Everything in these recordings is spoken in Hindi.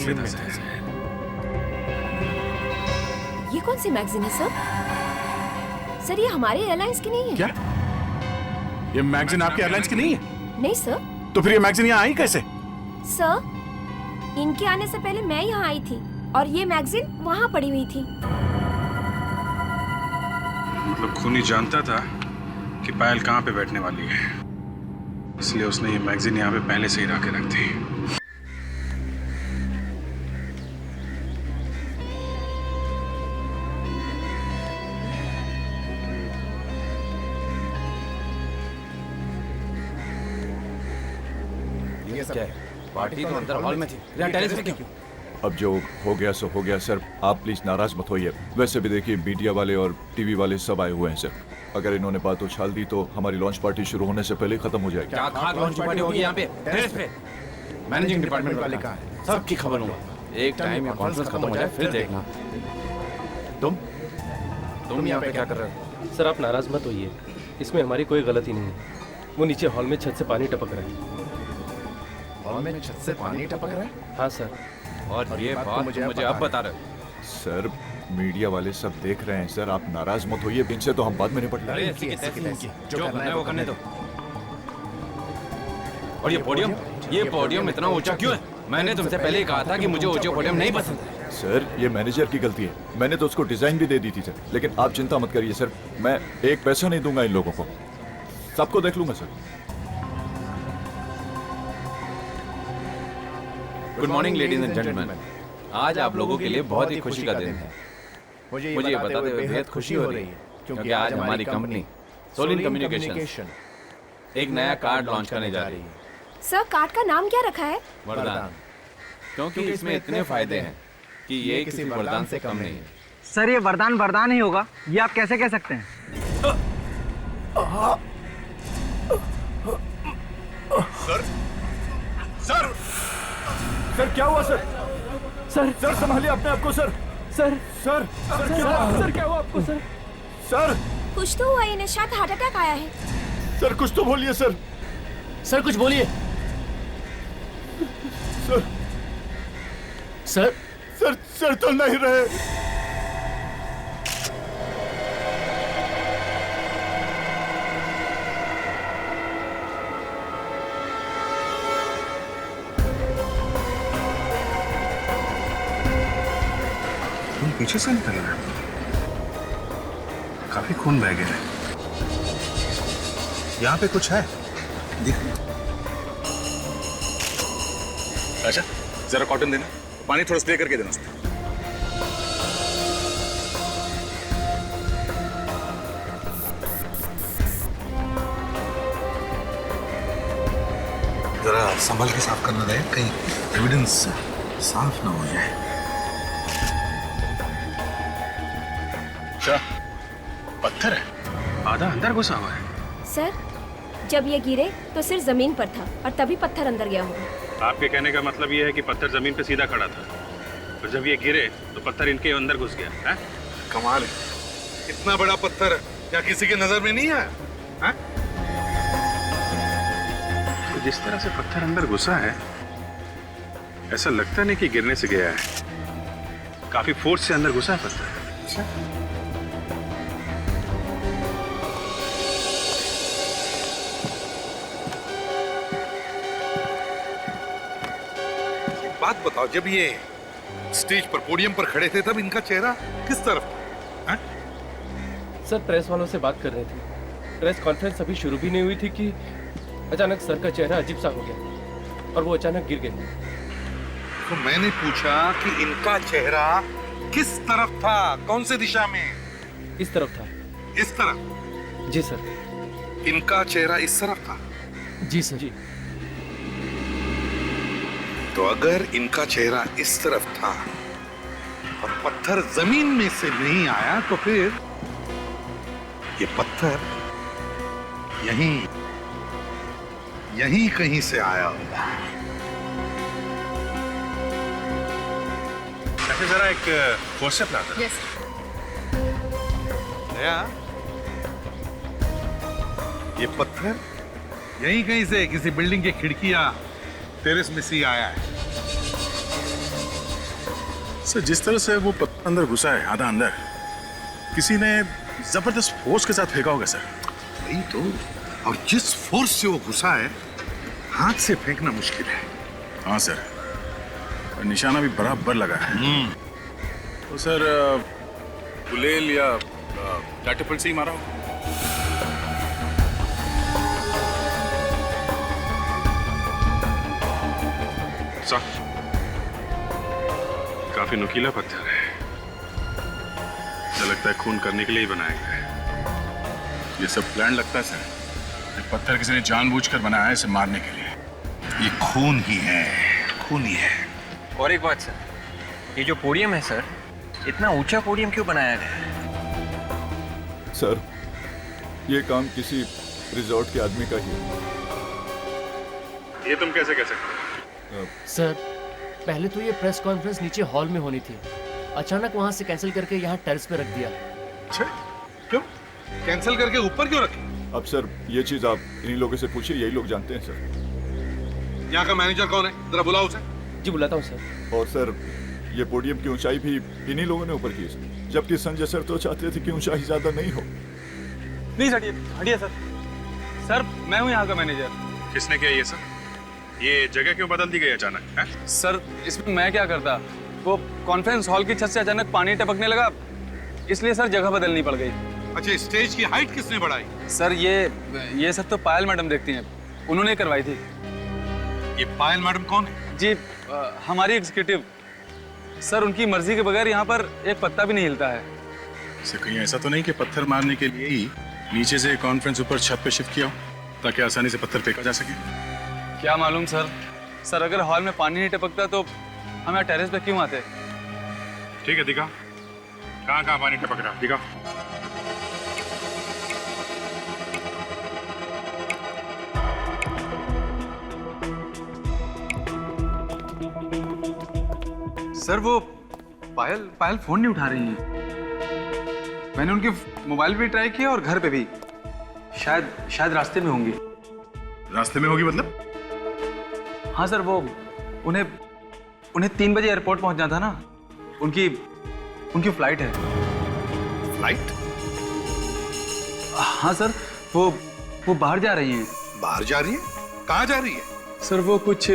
मैगजीन में था। ये कौन सी मैगजीन है सर? सर ये हमारे एयरलाइंस की नहीं है। क्या ये मैगजीन आपके एयरलाइंस की नहीं है? नहीं सर। तो फिर ये मैगजीन यहाँ आई कैसे? सर इनके आने से पहले मैं यहाँ आई थी और ये मैगजीन वहाँ पड़ी हुई थी। मतलब खूनी जानता था कि पायल कहाँ पे बैठने वाली है, इसलिए उसने ये मैगजीन यहाँ पे पहले से ही रख के रख दी। ये सब क्या है? पार्टी तो अंदर हॉल में थी, यहाँ टेरेस पे क्यों? अब जो हो गया सो हो गया सर, आप प्लीज नाराज मत होइए। वैसे भी देखिए मीडिया वाले और टीवी वाले सब आए हुए हैं सर। अगर इन्होंने बात उछाल दी तो हमारी लॉन्च पार्टी शुरू होने से पहले खत्म हो जाएगी। क्या खास लॉन्च पार्टी होगी यहाँ पे टेरेस पे? मैनेजिंग डिपार्टमेंट वाले कहाँ हैं? सबकी खबर लूंगा। एक टाइम या कॉन्फ्रेंस खत्म हो जाए फिर देखना। तुम यहाँ पे क्या कर रहे हो? सर आप नाराज मत होइए, इसमें हमारी कोई गलती नहीं है। वो नीचे हॉल में छत से पानी टपक रहा है। हॉल में छत से पानी टपक रहा है? हाँ सर। और ये बात मुझे अब बता रहे हो? सर मीडिया वाले सब देख रहे हैं सर, आप नाराज मत होइए। इनसे तो हम बाद में निपट लेंगे। जो करना है वो करने दो। और ये पोडियम इतना ऊंचा क्यों है? मैंने तुमसे पहले ही कहा था कि मुझे ऊंचे पोडियम नहीं पसंद है। सर ये मैनेजर की गलती है, मैंने तो उसको डिजाइन भी दे दी थी सर। लेकिन आप चिंता मत करिए सर, मैं एक पैसा नहीं दूंगा इन लोगों को, सबको देख लूंगा sir. Good morning ladies and gentleman. आज आप लोगों के लिए बहुत ही खुशी का दिन है। मुझे ये बताते हुए बेहद खुशी हो रही है क्योंकि आज हमारी कंपनी सोलिन कम्युनिकेशन एक नया कार्ड लॉन्च करने जा रही है। सर कार्ड का नाम क्या रखा है? वरदान। क्योंकि इसमें इतने फायदे हैं कि ये किसी वरदान से कम नहीं है। सर ये वरदान ही होगा, ये आप कैसे कह सकते हैं? सर क्या हुआ सर? सर संभालिए अपने आप को सर। सर क्या हुआ आपको सर? सर कुछ तो हुआ, इन्हें शायद हार्ट अटैक आया है। सर कुछ तो बोलिए सर। सर कुछ बोलिए। सर सर तो नहीं रहे। पीछे से निकल रहा है, काफी खून बह गया है। यहाँ पे कुछ है देख। अच्छा जरा कॉटन देना, पानी थोड़ा स्प्रे करके देना उसमें। जरा संभल के साफ करना रहे, कहीं एविडेंस साफ ना हो जाए। पत्थर है, आधा अंदर घुसा हुआ है। सर जब ये गिरे तो सिर जमीन पर था और तभी पत्थर अंदर गया होगा। आपके कहने का मतलब ये है कि पत्थर जमीन पे सीधा खड़ा था और जब ये गिरे तो पत्थर इनके अंदर घुस गया है? कमाल है, इतना बड़ा पत्थर क्या किसी के नजर में नहीं आया? तो जिस तरह से पत्थर अंदर घुसा है, ऐसा लगता नहीं कि गिरने से गया है, काफी फोर्स से अंदर घुसा है पत्थर। बात बताओ, जब ये स्टेज पर पोडियम पर खड़े थे तब इनका चेहरा किस तरफ था? सर प्रेस वालों से बात कर रहे थे। प्रेस कॉन्फ्रेंस अभी शुरू भी नहीं हुई थी कि अचानक सर का चेहरा अजीब सा हो गया और वो अचानक गिर गए। तो मैंने पूछा कि इनका चेहरा किस तरफ था, कौन से दिशा में? इस तरफ था। इस तरफ? जी सर। इनका चेहरा इस तरफ था? जी सर। जी। तो अगर इनका चेहरा इस तरफ था और पत्थर जमीन में से नहीं आया तो फिर ये पत्थर यहीं कहीं से आया होगा। ऐसे जरा एक फोर्सेप ला दो। यस। ये पत्थर यहीं कहीं से किसी बिल्डिंग की खिड़की या टेरेस में से आया है। सर जिस तरह से वो पत्थर अंदर घुसा है, आधा अंदर, किसी ने जबरदस्त फोर्स के साथ फेंका होगा सर। वही तो, और जिस फोर्स से वो घुसा है, हाथ से फेंकना मुश्किल है। हाँ सर, और निशाना भी बराबर लगा है। तो सर गुलेल या कैटapult से ही मारा हो? काफी नुकीला पत्थर है। ऐसा लगता है खून करने के लिए ही बनाया गया है। ये सब प्लान लगता है सर। ये पत्थर किसी ने जानबूझकर बनाया है इसे मारने के लिए। ये खून ही है, खून ही है। और एक बात सर, ये जो पोडियम है सर, इतना ऊंचा पोडियम क्यों बनाया गया है? सर, ये काम किसी रिजॉर्ट के आदमी का ही है। ये तुम कैसे कह सकते हो? सर, पहले तो ये प्रेस कॉन्फ्रेंस नीचे हॉल में होनी थी, अचानक वहां से कैंसिल करके यहाँ टेरेस पे रख दिया। अच्छा, क्यों कैंसिल करके ऊपर क्यों रखे? अब सर ये चीज आप इन्हीं लोगों से पूछिए, यही लोग जानते हैं सर। यहाँ का मैनेजर कौन है? जरा बुलाओ उसे। जी बुलाता हूँ सर। और सर ये पोडियम की ऊंचाई भी इन्हीं लोगों ने ऊपर की है, जबकि संजय सर तो चाहते थे कि ऊंचाई ज्यादा नहीं हो। प्लीज हटिए, हटिए सर। सर मैं हूँ यहाँ का मैनेजर। किसने किया ये सब? ये जगह क्यों बदल दी गई अचानक है? सर इसमें मैं क्या करता, वो कॉन्फ्रेंस हॉल की छत से अचानक पानी टपकने लगा, इसलिए सर जगह बदलनी पड़ गई। अच्छा, स्टेज की हाइट किसने बढ़ाई? सर ये सब तो पायल मैडम देखती हैं, उन्होंने करवाई थी। ये पायल मैडम कौन है? जी हमारी एग्जीक्यूटिव। सर उनकी मर्जी के बगैर यहाँ पर एक पत्ता भी नहीं हिलता है। इसे कहीं ऐसा तो नहीं कि पत्थर मारने के लिए ही नीचे से कॉन्फ्रेंस ऊपर छत पे शिफ्ट किया हो, ताकि आसानी से पत्थर फेंका जा सके? क्या मालूम सर। सर अगर हॉल में पानी नहीं टपकता तो हम यहाँ टेरेस पे क्यों आते? ठीक है, दिखा कहाँ कहाँ पानी टपक रहा, दिखा। सर वो पायल फोन नहीं उठा रही हैं। मैंने उनके मोबाइल पे ट्राई किया और घर पे भी। शायद रास्ते में होंगी। रास्ते में होगी मतलब? हाँ सर, वो उन्हें 3 बजे एयरपोर्ट पहुंचना था ना, उनकी फ्लाइट है। फ्लाइट? हाँ सर, वो बाहर जा रही हैं। बाहर जा रही है? कहाँ जा रही है? सर वो कुछ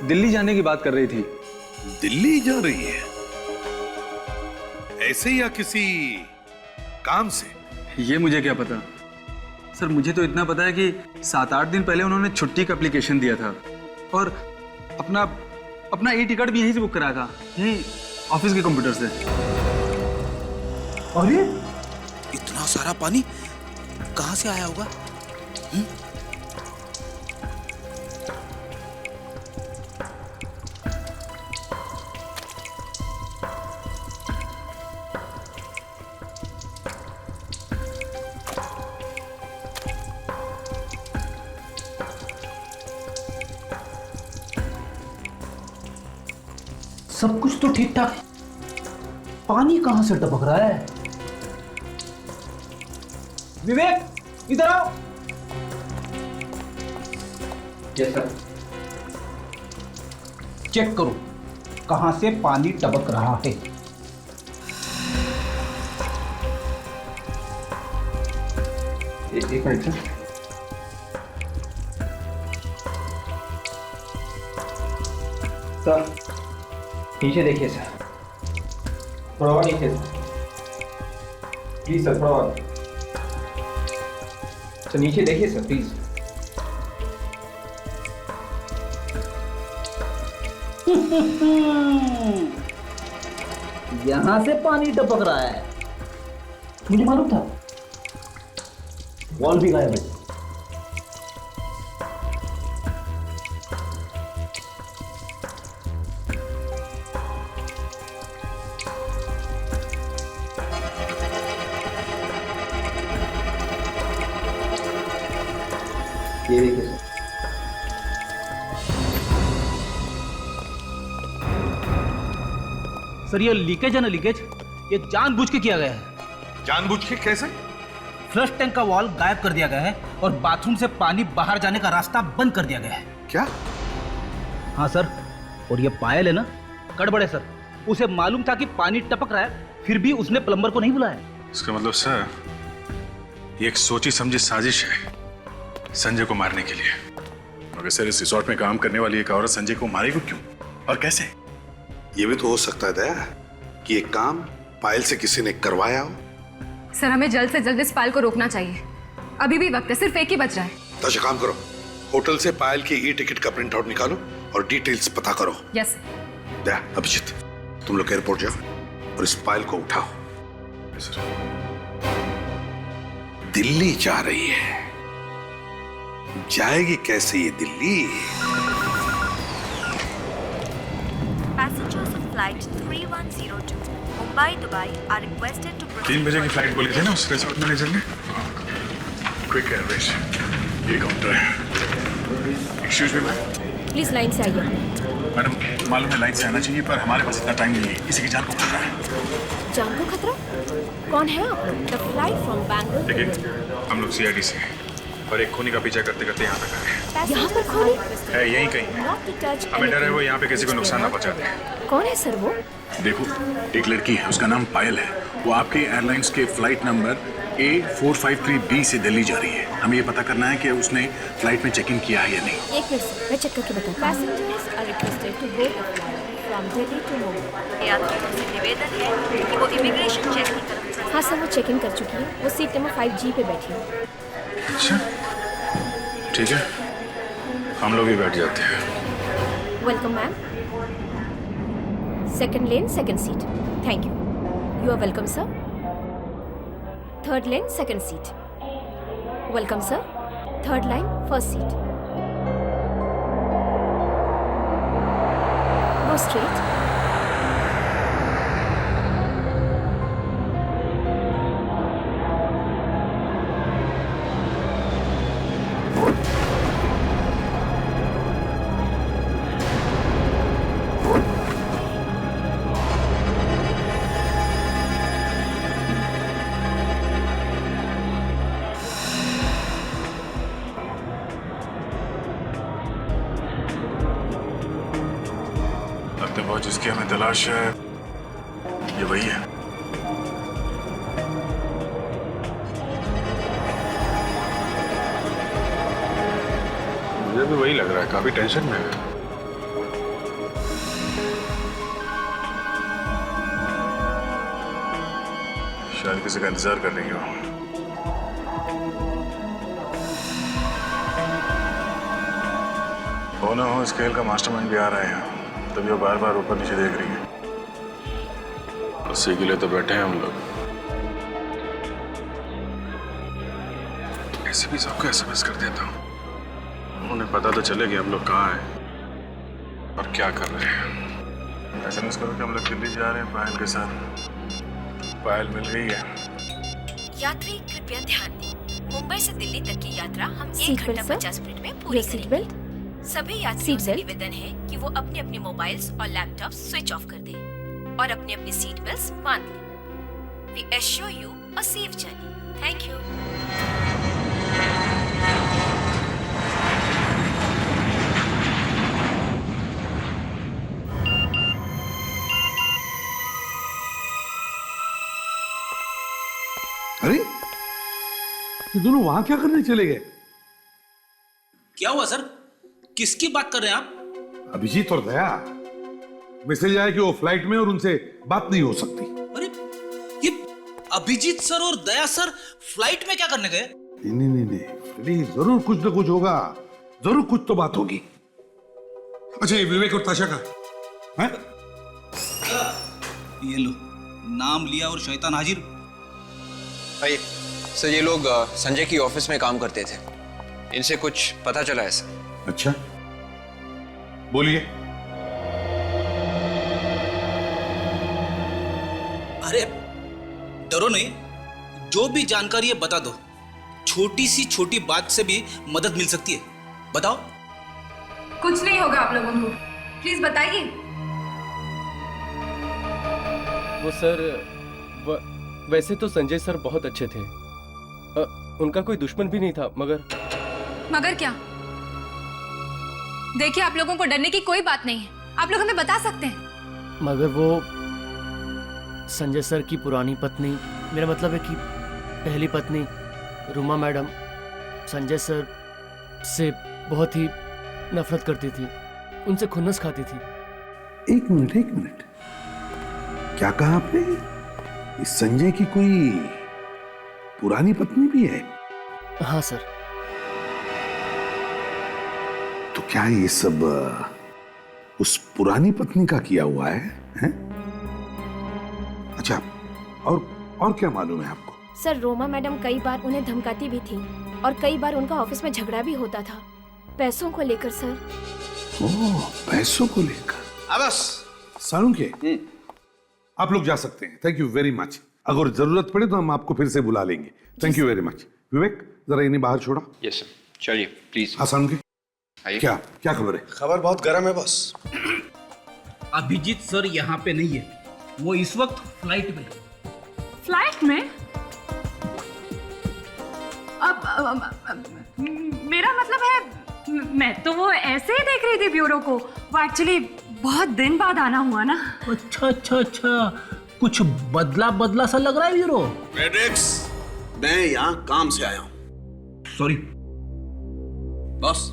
दिल्ली जाने की बात कर रही थी। दिल्ली जा रही है? ऐसे या किसी काम से? ये मुझे क्या पता सर। मुझे तो इतना पता है कि 7-8 दिन पहले उन्होंने छुट्टी का एप्लीकेशन दिया था और अपना ई टिकट भी यहीं से बुक कराया था, यहीं ऑफिस के कंप्यूटर से। अरे इतना सारा पानी कहाँ से आया होगा? सब कुछ तो ठीक ठाक, पानी कहां से टपक रहा है? विवेक, इधर आओ। Yes sir. चेक करो कहां से पानी टपक रहा है। एक मिनट सर। सर नीचे देखिए सर, थोड़ा और नीचे प्लीज सर, थोड़ा और सर नीचे देखिए सर प्लीज। यहां से पानी टपक रहा है, मुझे मालूम था। वॉल भी गायब है। ये देखिए सर, ये लीकेज है ना, लीकेज ये जानबूझ के किया गया है। जानबूझ के कैसे? फ्लश टैंक का वॉल गायब कर दिया गया है और बाथरूम से पानी बाहर जाने का रास्ता बंद कर दिया गया है। क्या? हाँ सर, और ये पायल है ना, गड़बड़ है सर। उसे मालूम था कि पानी टपक रहा है, फिर भी उसने प्लम्बर को नहीं बुलाया। इसका मतलब सर, ये एक सोची समझी साजिश है संजय को मारने के लिए। मगर सर, इस रिसोर्ट में काम करने वाली एक औरत संजय को मारेगी क्यों और कैसे? ये भी तो हो सकता है दया कि ये काम पायल से किसी ने करवाया हो। सर, हमें जल्द से जल्द इस पायल को रोकना चाहिए। अभी भी वक्त है, सिर्फ एक ही बच रहा है। तो अच्छा काम करो, होटल से पायल की ई टिकट का प्रिंट आउट निकालो और डिटेल्स पता करो। यस। दया, अभिजीत, तुम लोग एयरपोर्ट जाओ और इस पायल को उठाओ। दिल्ली जा रही है, जाएगी कैसे ये Delhi? Passengers of flight 3102 Mumbai Dubai are requested to 3 बजे की फ्लाइट बोली थी ना उस रिसोर्ट मैनेजर ने। क्विक एयरवेज, ये काउंटर है। Excuse me ma'am. Please line से आइए। मैडम, मालूम है लाइन से आना चाहिए, पर हमारे पास इतना टाइम नहीं है। किसी की जान को खतरा है। जान को खतरा? कौन है आप? The flight from Bangalore. देखिए, हम लोग सीआईडी से हैं और एक खूनी का पीछा करते करते यहाँ तक आए हैं। यहाँ पर खूनी है, यहीं कहीं है। हमें डर है वो यहाँ पे किसी को नुकसान ना पहुँचा दे। कौन है सर वो? देखो, एक लड़की है, उसका नाम पायल है। वो आपके एयरलाइंस के फ्लाइट नंबर A453B से दिल्ली जा रही है। हमें ये पता करना है कि उसने फ्लाइट में चेक इन किया है या नहीं। एक मिनट सर, मैं चेक करके बताऊँ। Passengers are requested to board the flight from Delhi to Mumbai. यात्रियों से निवेदन है कि वो इमिग्रेशन चेक की तरफ से। हाँ सर, वो चेक इन कर चुकी है। वो सीट नंबर 5G पे बैठी है। अच्छा, ठीक है, हम लोग भी बैठ जाते हैं। Welcome ma'am. Second lane second seat. Thank you. You are welcome sir. Third lane second seat. Welcome sir. Third line first seat. Go straight. बहुत जिसकी हमें तलाश है, ये वही है। मुझे भी वही लग रहा है, काफी टेंशन में है। शायद किसी का इंतजार कर रही हो। हो ना हो, इस खेल का मास्टरमाइंड भी आ रहा है यहाँ, तभी वो बार बार ऊपर नीचे देख रही है। उसी के लिए तो बैठे हैं हम लोग। ऐसे भी सबको एसएमएस कर देता हूँ, उन्हें पता तो चले कि हम लोग कहाँ हैं और क्या कर रहे हैं। एसएमएस करो कि हम लोग दिल्ली जा रहे हैं पायल के साथ। पायल मिल गई है। यात्री कृपया ध्यान दें, मुंबई से दिल्ली तक की यात्रा हम 1 घंटा 50 मिनट में पूरी करेंगे। सभी यात्रियों से निवेदन है कि वो अपने अपने मोबाइल्स और लैपटॉप स्विच ऑफ कर दें और अपने अपने सीट बेल्ट बांध लें। We assure you a safe journey. Thank you. अरे, ये दोनों वहां क्या करने चले गए? क्या हुआ सर? किसकी बात कर रहे हैं आप? अभिजीत और दया। मैसेज आया कि वो फ्लाइट में और उनसे बात नहीं हो सकती। अरे, ये अभिजीत सर और दया सर फ्लाइट में क्या करने गए? नहीं, फ्रेडी, जरूर कुछ ना कुछ होगा, जरूर कुछ तो बात होगी। अच्छा, ये विवेक और ताशा का है? ये लो, नाम लिया और शैतान हाजिर। भाई सर, ये लोग संजय की ऑफिस में काम करते थे, इनसे कुछ पता चला है सर। अच्छा, बोलिए। अरे डरो नहीं, जो भी जानकारी है बता दो। छोटी सी छोटी बात से भी मदद मिल सकती है, बताओ। कुछ नहीं होगा आप लोगों को, प्लीज बताइए। वो सर, वैसे तो संजय सर बहुत अच्छे थे, उनका कोई दुश्मन भी नहीं था, मगर क्या? देखिए, आप लोगों को डरने की कोई बात नहीं है, आप लोग हमें बता सकते हैं। मगर वो संजय सर की पुरानी पत्नी, मेरा मतलब है कि पहली पत्नी रूमा मैडम संजय सर से बहुत ही नफरत करती थी, उनसे खुन्नस खाती थी। एक मिनट, क्या कहा आपने? इस संजय की कोई पुरानी पत्नी भी है? हाँ सर। तो क्या ये सब उस पुरानी पत्नी का किया हुआ है? अच्छा, और क्या मालूम है आपको? सर रोमा मैडम कई बार उन्हें धमकाती भी थी और कई बार उनका ऑफिस में झगड़ा भी होता था, पैसों को लेकर सर। ओह, पैसों को लेकर। बस सालुंखे, आप लोग जा सकते हैं। Thank you very much. अगर जरूरत पड़े तो हम आपको फिर से बुला लेंगे। Thank you very much. Vivek, जरा इन्हें बाहर छोड़ा। यस सर, चलिए प्लीज। हाँ सालुंखे, क्या खबर है? खबर बहुत गर्म है बॉस। अभिजीत सर यहाँ पे नहीं है, वो इस वक्त फ्लाइट में। फ्लाइट में? अब मेरा मतलब है, मैं तो वो ऐसे ही देख रही थी ब्यूरो को। वो एक्चुअली बहुत दिन बाद आना हुआ ना। अच्छा, कुछ बदला सा लग रहा है ब्यूरो। फ्रेडरिक्स, मैं यहाँ काम से आया हूँ। Sorry boss.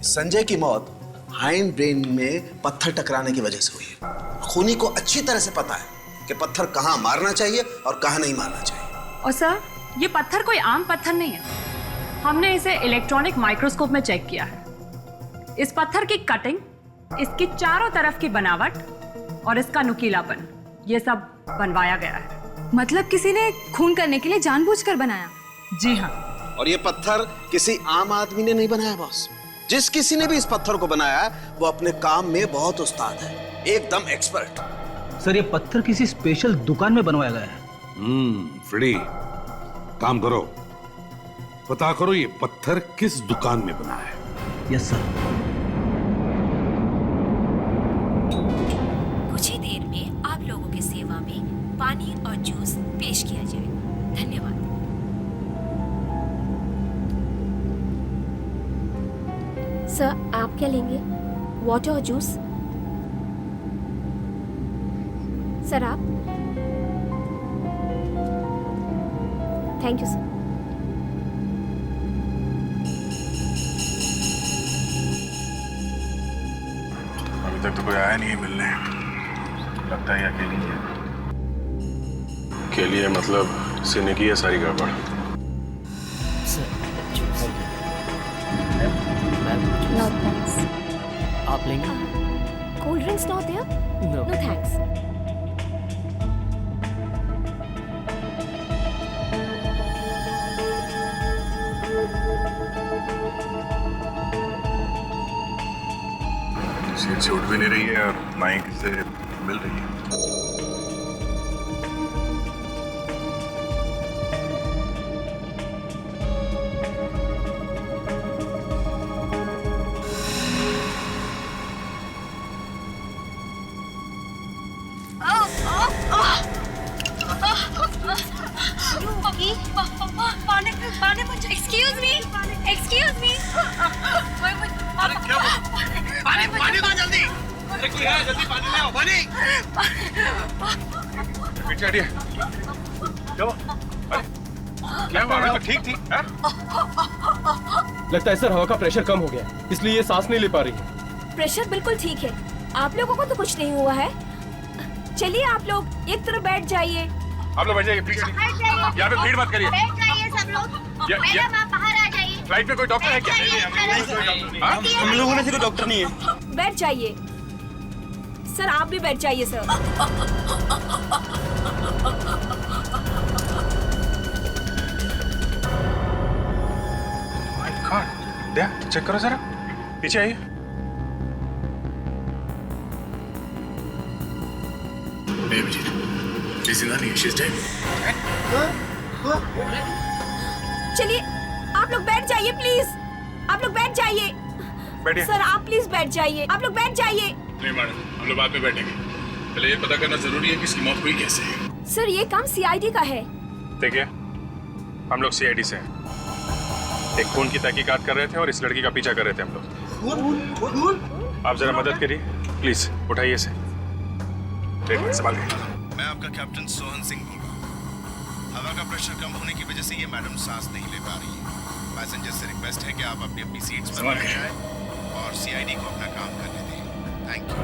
संजय की मौत हाइंड ब्रेन में पत्थर टकराने की वजह से हुई है। खूनी को अच्छी तरह से पता है कि पत्थर कहाँ मारना चाहिए और कहाँ नहीं मारना चाहिए। और सर, ये पत्थर कोई आम पत्थर नहीं है। हमने इसे इलेक्ट्रॉनिक माइक्रोस्कोप में चेक किया है। इस पत्थर की कटिंग, इसकी चारों तरफ की बनावट और इसका नुकीलापन, ये सब बनवाया गया है। मतलब किसी ने खून करने के लिए जानबूझकर बनाया? जी हाँ। और ये पत्थर किसी आम आदमी ने नहीं बनाया बॉस। जिस किसी ने भी इस पत्थर को बनाया है वो अपने काम में बहुत उस्ताद है, एकदम एक्सपर्ट। सर, ये पत्थर किसी स्पेशल दुकान में बनवाया गया है। फ्रेडी, काम करो, पता करो ये पत्थर किस दुकान में बना है। Yes sir. कुछ ही देर में आप लोगों की सेवा में पानी और जूस पेश किया जाएगा। धन्यवाद। सर आप क्या लेंगे, वाटर और जूस? सर आप? Thank you sir. अभी तक तो कोई आया नहीं है मिलने, लगता है अकेली है। अकेली है मतलब इसने की है सारी गड़बड़। No thanks. आप लेंगे? Cold drinks not there? No. No thanks. Seat से उठ भी नहीं रही है और ना ही किसी से मिल रही है। Excuse me. पानी दो जल्दी। अरे कोई है, जल्दी पानी ले आओ। पानी। पीछे हटिए। क्या हुआ? क्या हुआ? अभी तो ठीक थी। लगता है सर हवा का प्रेशर कम हो गया, इसलिए ये सांस नहीं ले पा रही है। प्रेशर बिल्कुल ठीक है, आप लोगों को तो कुछ नहीं हुआ है। चलिए आप लोग एक तरफ बैठ जाइए। आप लोग बैठ जाइए प्लीज। यहाँ पे भीड़ मत करिए। बैठ जाइए सब लोग। मैडम आप बाहर आ जाइए। फ्लाइट में कोई डॉक्टर है क्या? हम लोगों में से कोई डॉक्टर नहीं है। बैठ जाइए सर, आप भी बैठ जाइए sir. My god, Daya check करो जरा, पीछे आइए। चलिए आप लोग बैठ जाइए प्लीज, आप लोग बैठ जाइए। बैठिए। सर आप प्लीज बैठ जाइए, आप लोग बैठ जाइए। नहीं मैडम, हम लोग बाद में बैठेंगे, पहले ये पता करना जरूरी है कि इसकी मौत हुई कैसे है। सर ये काम सीआईडी का है। देखिए, हम लोग सीआईडी से हैं। एक खून की तहकीकात कर रहे थे और इस लड़की का पीछा कर रहे थे हम लोग। आप जरा मदद करिए प्लीज, उठाइए इसे। एक मिनट संभाल के। मैं आपका कैप्टन सोहन सिंह बोल रहा हूँ। हवा का प्रेशर कम होने की वजह से ये मैडम सांस नहीं ले पा रही है। पैसेंजर से रिक्वेस्ट है कि आप अपनी अपनी सीट्स पर बैठ जाएं और सीआईडी को अपना काम करने दें। Thank you.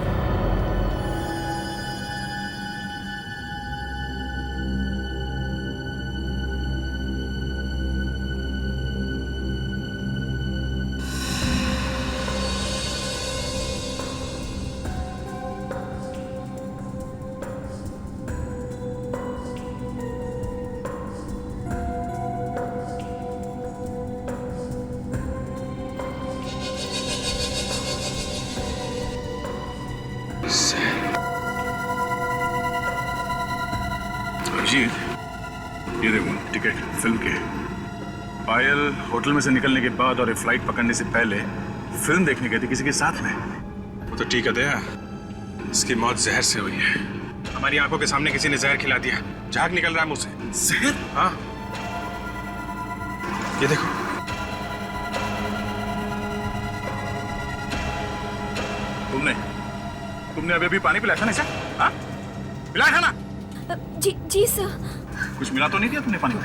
अभिजीत, ये देखो टिकट फिल्म के। पायल होटल में से निकलने के बाद और ये फ्लाइट पकड़ने से पहले फिल्म देखने गई थी किसी के साथ में। वो तो ठीक है दया, इसकी मौत जहर से हुई है। हमारी आंखों के सामने किसी ने जहर खिला दिया। झाग निकल रहा है मुंह से। जहर? हाँ, ये देखो। तुमने अभी पानी पिलाया था ना इसे? हाँ? पिलाया था ना? जी सर। कुछ मिला तो नहीं दिया तुमने पानी में?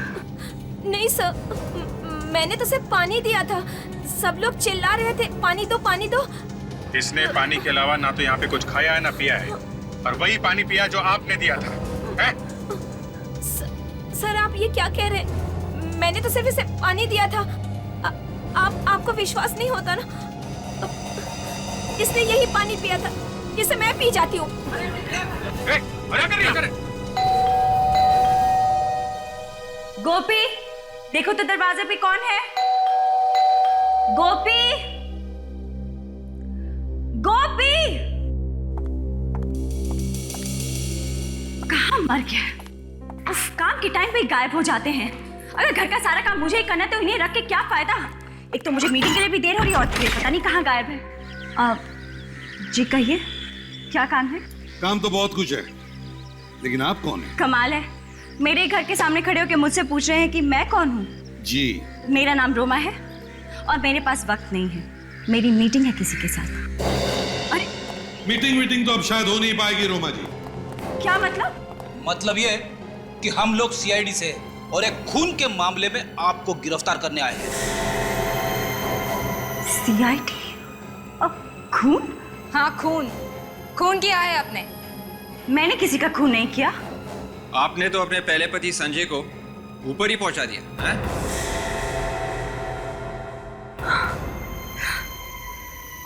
नहीं सर, मैंने तो सिर्फ पानी दिया था। सब लोग चिल्ला रहे थे पानी दो पानी दो। इसने पानी के अलावा ना तो यहाँ पे कुछ खाया है ना पिया है, और वही पानी पिया जो आपने दिया था। है? सर आप ये क्या कह रहे हैं? मैंने तो सिर्फ इसे पानी दिया था। आपको विश्वास नहीं होता ना? इसने यही पानी पिया था, इसे मैं पी जाती हूँ। गोपी, देखो तो दरवाजे पे कौन है? गोपी, गोपी, कहाँ मर गया? उफ, काम के टाइम पे ही गायब हो जाते हैं। अगर घर का सारा काम मुझे ही करना तो इन्हें रख के क्या फायदा? एक तो मुझे मीटिंग के लिए भी देर हो रही है और फिर पता नहीं कहाँ गायब है। जी कहिए, क्या काम है? काम तो बहुत कुछ है, लेकिन आप कौन है? कमाल है, मेरे घर के सामने खड़े होकर मुझसे पूछ रहे हैं कि मैं कौन हूँ। जी, मेरा नाम रोमा है और मेरे पास वक्त नहीं है। मेरी मीटिंग है किसी के साथ। अरे मीटिंग तो अब शायद हो नहीं पाएगी रोमा जी। क्या मतलब? मतलब ये कि हम लोग सीआईडी से और एक खून के मामले में आपको गिरफ्तार करने आए हैं। सीआईडी? अब खून? हाँ, खून किया है आपने। मैंने किसी का खून नहीं किया। आपने तो अपने पहले पति संजय को ऊपर ही पहुंचा दिया है?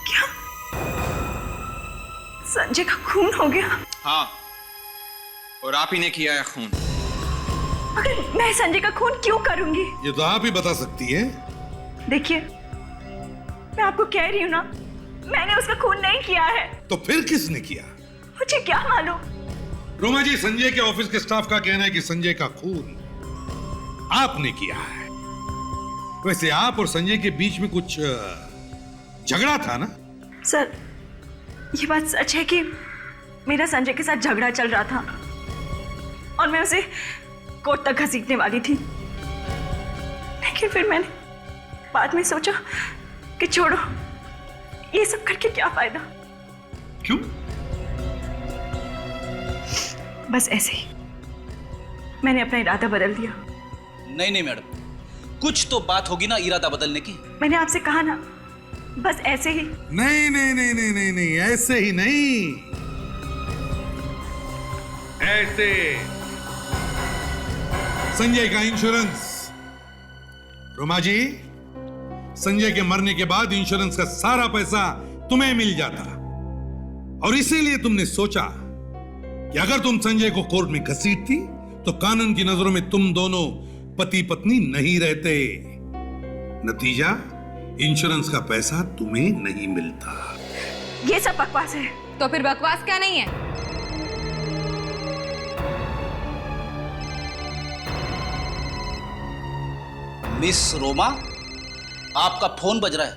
क्या संजय का खून हो गया? हाँ, और आप ही ने किया है खून। अगर मैं संजय का खून क्यों करूंगी? ये तो आप ही बता सकती है। देखिए, मैं आपको कह रही हूँ ना, मैंने उसका खून नहीं किया है। तो फिर किसने किया? मुझे क्या मालूम? रोमा जी, संजय के ऑफिस के स्टाफ का कहना है कि संजय का खून आपने किया है। वैसे आप और संजय के बीच में कुछ झगड़ा था ना? सर, ये बात सच है कि मेरा संजय के साथ झगड़ा चल रहा था और मैं उसे कोर्ट तक घसीटने वाली थी। लेकिन फिर मैंने बाद में सोचा कि छोड़ो, ये सब करके क्या फायदा। क्यों? बस ऐसे ही मैंने अपना इरादा बदल दिया। नहीं मैडम, कुछ तो बात होगी ना इरादा बदलने की। मैंने आपसे कहा ना, बस ऐसे ही। नहीं, ऐसे ही नहीं, ऐसे। संजय का इंश्योरेंस। रोमा जी, संजय के मरने के बाद इंश्योरेंस का सारा पैसा तुम्हें मिल जाता, और इसीलिए तुमने सोचा कि अगर तुम संजय को कोर्ट में घसीटती तो कानून की नजरों में तुम दोनों पति पत्नी नहीं रहते। नतीजा, इंश्योरेंस का पैसा तुम्हें नहीं मिलता। ये सब बकवास है। तो फिर बकवास क्या नहीं है? मिस रोमा, आपका फोन बज रहा है।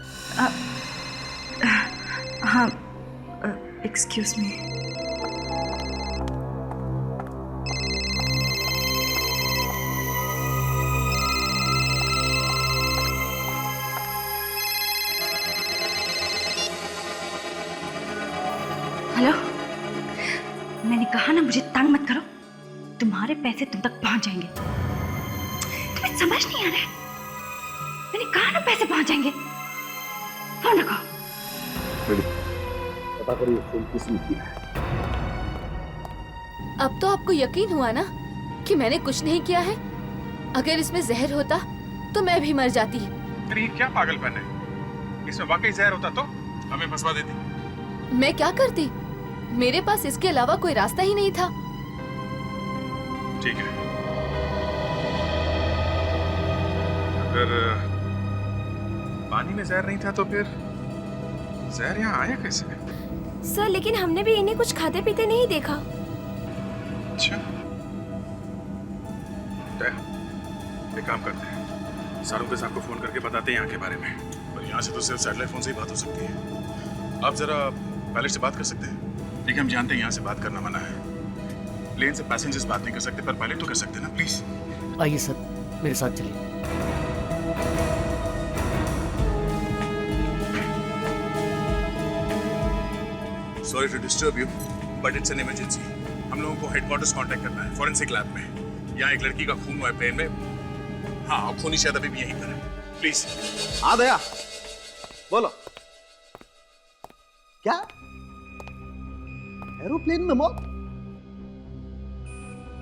हाँ, एक्सक्यूज मी। हेलो, मैंने कहा ना मुझे तंग मत करो, तुम्हारे पैसे तुम तक पहुंच जाएंगे। तुम्हें समझ नहीं आ रहा है? मैंने कहा ना पैसे पहुंच जाएंगे। फोन रखो। पता करिए फोन किसने किया है। अब तो आपको यकीन हुआ ना कि मैंने कुछ नहीं किया है? अगर इसमें जहर होता तो मैं भी मर जाती। फिर ये क्या पागलपन है? इसमें वाकई जहर होता तो हमें फंसवा देती। मैं क्या करती? मेरे पास इसके अलावा कोई रास्ता ही नहीं था। ठीक है, अगर पानी में जहर नहीं था तो फिर जहर यहाँ आया कैसे? सर लेकिन हमने भी इन्हें कुछ खाते पीते नहीं देखा। अच्छा, एक काम करते हैं, सारुके साहब को फोन करके बताते हैं यहाँ के बारे में। और यहाँ से तो सिर्फ सैटेलाइट फोन से ही बात हो सकती है। आप जरा पायलट से बात कर सकते हैं? ठीक है, हम जानते हैं यहाँ से बात करना मना है, प्लेन से पैसेंजर्स बात नहीं कर सकते, पर पायलट तो कर सकते हैं ना, प्लीज। आइए सर, मेरे साथ चलिए। Sorry to disturb you, but it's an emergency. हम लोगों को हेडक्वार्टर्स कांटेक्ट करना है, फॉरेंसिक लैब में। यहाँ एक लड़की का खून हुआ है प्लेन में। हाँ, और खूनी शायद अभी भी यहीं पर है। प्लीज। हाँ दया, बोलो। क्या एरोप्लेन में मौत?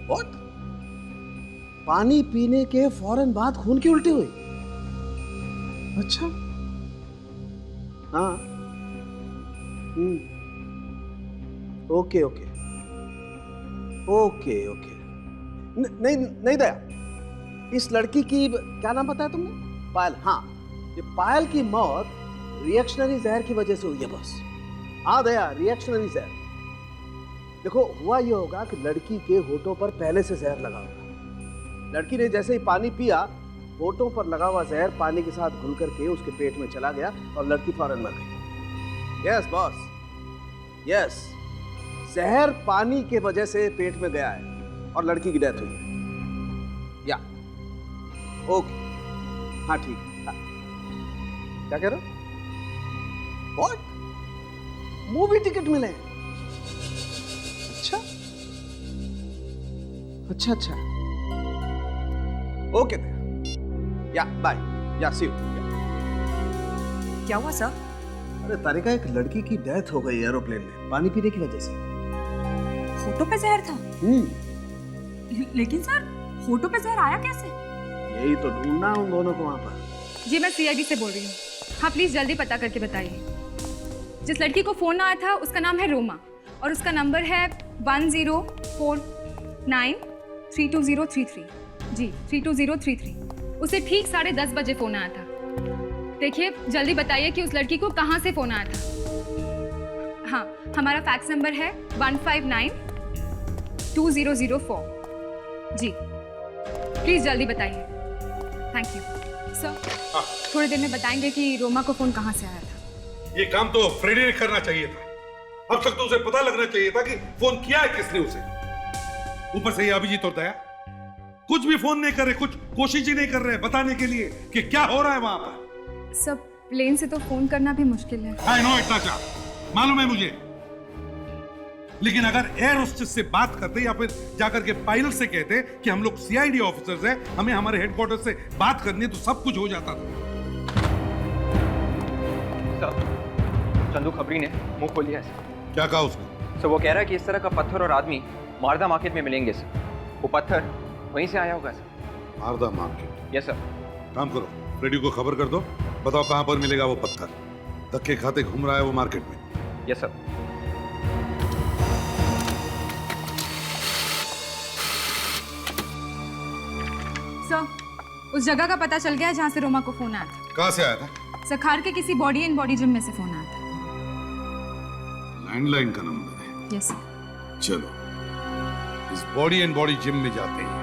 व्हाट? पानी पीने के फौरन बाद खून की उल्टी हुई? अच्छा, हाँ, ओके ओके ओके ओके। नहीं नहीं दया, इस लड़की की क्या नाम बताया तुमने? पायल। हाँ, ये पायल की मौत रिएक्शनरी जहर की वजह से हुई है बस। हाँ दया, रिएक्शनरी जहर। देखो, हुआ ये होगा कि लड़की के होठों पर पहले से जहर लगा होगा। लड़की ने जैसे ही पानी पिया, होठों पर लगा हुआ जहर पानी के साथ घुल करके उसके पेट में चला गया और लड़की फौरन मर गई। यस बॉस, यस, जहर पानी के वजह से पेट में गया है और लड़की की डेथ हुई है। या ओके, हाँ ठीक है। हाँ। क्या कह रहे हो? व्हाट? मूवी टिकट मिले? अच्छा अच्छा अच्छा, ओके, या बाय, या सी यू। क्या हुआ सर? अरे तारिका, एक लड़की की डेथ हो गई एरोप्लेन में पानी पीने की वजह से। होठों पे जहर था? लेकिन सर, होठों पे जहर आया कैसे? यही तो ढूंढना उन दोनों को वहां पर। जी मैं सीआईडी से बोल रही हूँ। हाँ प्लीज जल्दी पता करके बताइए। जिस लड़की को फोन आया था उसका नाम है रोमा और उसका नंबर है 1049320033। जी 32033। उसे ठीक 10:30 बजे फोन आया था। देखिए जल्दी बताइए कि उस लड़की को कहाँ से फोन आया था। हाँ, हमारा फैक्स नंबर है 1592004। जी प्लीज जल्दी बताइए। Thank you sir. थोड़ी देर में बताएंगे कि रोमा को फोन कहाँ से आया था। ये काम तो फ्रेडी ने करना चाहिए था। अब तक तो उसे पता लगना चाहिए था कि फोन किया है किसने उसे। ऊपर से ये अभिजीत होता है, कुछ भी फोन नहीं कर रहे, कुछ कोशिश ही नहीं कर रहे बताने के लिए कि क्या हो रहा है वहां पर। सब प्लेन से तो फोन करना भी मुश्किल है। आई नो, इतना चाह मालूम है मुझे, लेकिन अगर एयर होस्टेस से बात करते या फिर जाकर के पायलट से कहते कि हम लोग सीआईडी ऑफिसर्स हैं, हमें हमारे हेडक्वार्टर से बात करनी है, तो सब कुछ हो जाता था। सर, चंदू खबरी ने मुंह खोल लिया है। क्या कहा उसने? सर वो कह रहा है कि इस तरह का पत्थर और आदमी मारदा मार्केट में मिलेंगे सर। वो पत्थर वहीं से आया होगा सर। मारदा मार्केट? Yes sir. काम करो, रेडियो को खबर कर दो, बताओ कहां पर मिलेगा वो पत्थर। धक्के खाते घूम रहा है वो मार्केट में। Yes sir. सर, उस जगह का पता चल गया जहाँ से रोमा को फोन आया था। कहाँ से आया था? सखार के किसी बॉडी एंड बॉडी जिम में से फोन आया था। लैंडलाइन का नंबर है? Yes sir. चलो इस बॉडी एंड बॉडी जिम में जाते हैं।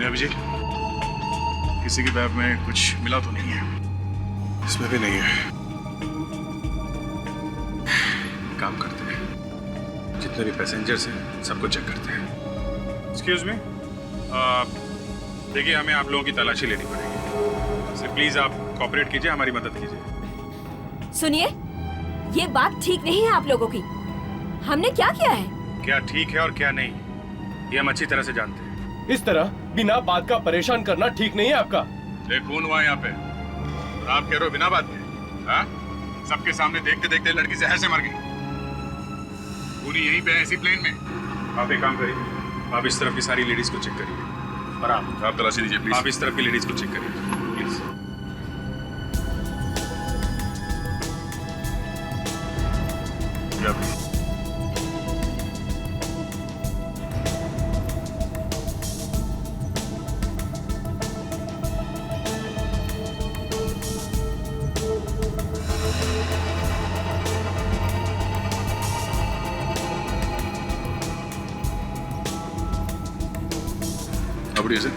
अभिजीत, किसी के बैग में कुछ मिला तो नहीं है? इसमें भी नहीं है। काम करते हैं, जितने भी पैसेंजर्स हैं सबको चेक करते हैं। एक्सक्यूज मी, देखिए हमें आप लोगों की तलाशी लेनी पड़ेगी, इसलिए प्लीज आप कोऑपरेट कीजिए, हमारी मदद कीजिए। सुनिए, ये बात ठीक नहीं है आप लोगों की। हमने क्या किया है? क्या ठीक है और क्या नहीं, ये हम अच्छी तरह से जानते हैं। इस तरह बिना बात का परेशान करना ठीक नहीं है आपका। एक खून हुआ यहाँ पे और आप कह रहे हो बिना बात के? हाँ? सबके सामने देखते देखते लड़की जहर से मर गई। पूरी यहीं पे है इसी प्लेन में। आप एक काम करिए, आप इस तरफ की सारी लेडीज को चेक करिए और आप तलाशी दीजिए प्लीज। आप इस तरफ की लेडीज को चेक करिए please. What is it?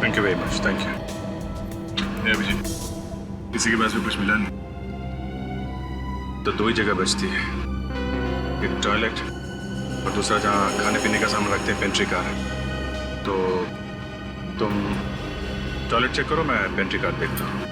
Thank you very much. Thank you. Abhijit, किसी के पास भी कुछ मिला नहीं? तो दो ही जगह बचती है, एक टॉयलेट और दूसरा जहाँ खाने पीने का सामान रखते हैं, पेंट्री कार है। तो तुम टॉयलेट चेक करो, मैं पेंट्री कार देखता हूँ।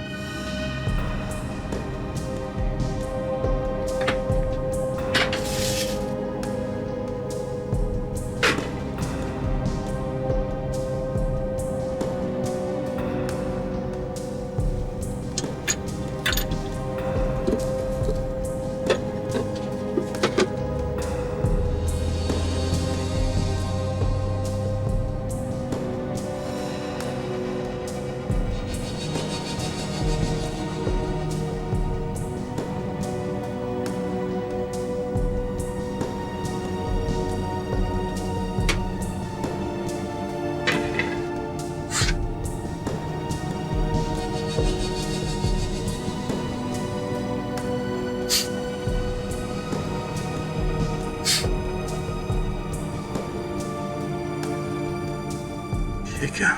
क्या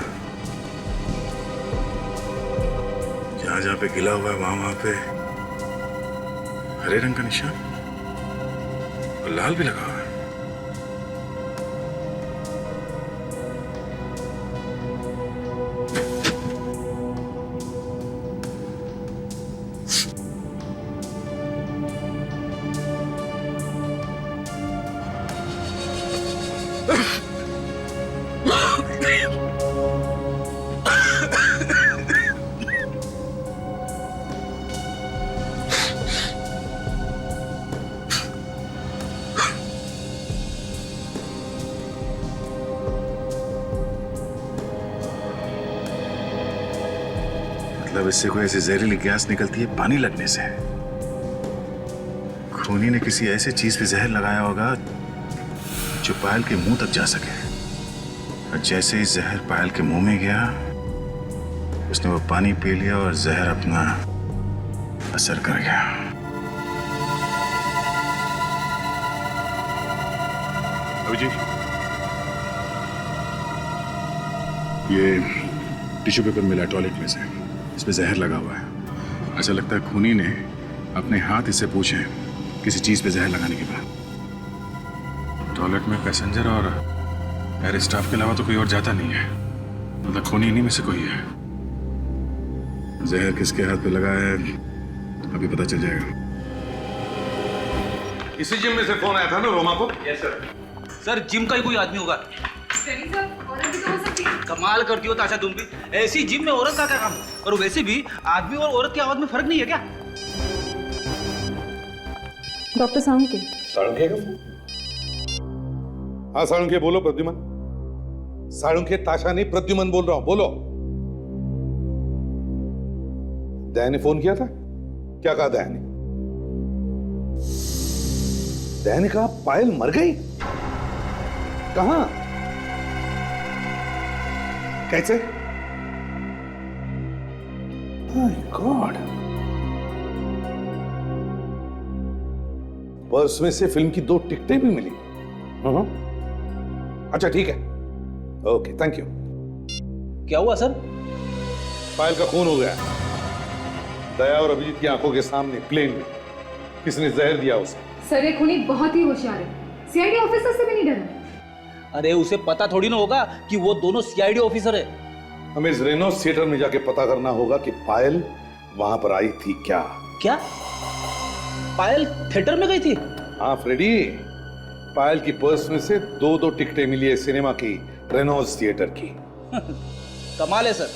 जहां जहां पे गिला हुआ है वहां पे हरे रंग का निशान और लाल भी लगा हुआ है। मतलब इससे कोई ऐसी जहरीली गैस निकलती है पानी लगने से। खूनी ने किसी ऐसे चीज पे जहर लगाया होगा जो पायल के मुंह तक जा सके, और जैसे ही जहर पायल के मुंह में गया उसने वो पानी पी लिया और जहर अपना असर कर गया। अभिजीत, ये टिश्यू पेपर मिला टॉयलेट में से, इसमें जहर लगा हुआ है। ऐसा लगता है खूनी ने अपने हाथ इससे पूछे किसी चीज पे जहर लगाने के बाद। टॉयलेट में पैसेंजर और एयर स्टाफ के अलावा तो कोई और जाता नहीं है, मतलब खूनी इन्हीं में से कोई है। जहर किसके हाथ पे लगा है अभी पता चल जाएगा। इसी जिम में से फोन आया था ना रोमा को? Yes sir. सर जिम का ही कोई आदमी होगा। कमाल करती हो ताशा तुम भी, ऐसी जिम में औरत का क्या काम? और वैसे भी आदमी और औरत की आवाज में फर्क नहीं है क्या? डॉक्टर साळुंखे। साळुंखे का फोन? हाँ साळुंखे बोलो। प्रद्युमन? साळुंखे ताशा नहीं, प्रद्युमन बोल रहा हूं, बोलो। दया ने फोन किया था? क्या कहा दया ने? दया ने कहा पायल मर गई? कहां? कैसे? माय गॉड, पर्स में से फिल्म की 2 टिकटें भी मिली। अच्छा ठीक है, ओके थैंक यू। क्या हुआ सर? पायल का खून हो गया। दया और अभिजीत की आंखों के सामने प्लेन में किसने जहर दिया उसे। सर ये खूनी बहुत ही होशियार है, सीआईडी ऑफिसर से भी नहीं डरा। अरे उसे पता थोड़ी ना होगा कि वो दोनों सीआईडी ऑफिसर है। हमें इस रेनॉल्ड्स थिएटर में जाके पता करना होगा कि पायल वहां पर आई थी क्या। क्या पायल थिएटर में गई थी? हाँ फ्रेडी, पायल की पर्स में से 2 टिकटें मिली है सिनेमा की, रेनॉल्ड्स थिएटर की। कमाल है सर,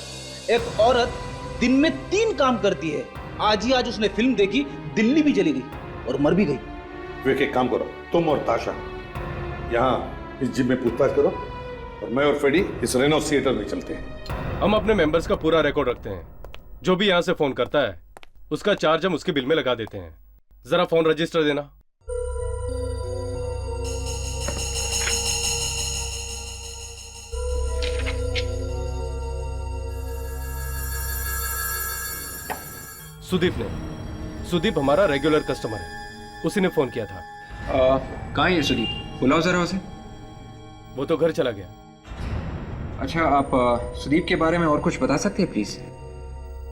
एक औरत दिन में 3 काम करती है। आज ही आज उसने फिल्म देखी, दिल्ली भी चली गई और मर भी गई। वे एक काम करो, तुम और ताशा यहाँ इस जिम में पूछताछ करो और मैं और फ्रेडी इस रेनॉल्ड्स थिएटर में चलते हैं। हम अपने मेंबर्स का पूरा रिकॉर्ड रखते हैं। जो भी यहाँ से फोन करता है उसका चार्ज हम उसके बिल में लगा देते हैं। जरा फोन रजिस्टर देना। सुदीप हमारा रेगुलर कस्टमर है, उसी ने फोन किया था। कहाँ है सुदीप? बुलाओ जरा उसे। वो तो घर चला गया। अच्छा, आप सुदीप के बारे में और कुछ बता सकते हैं प्लीज?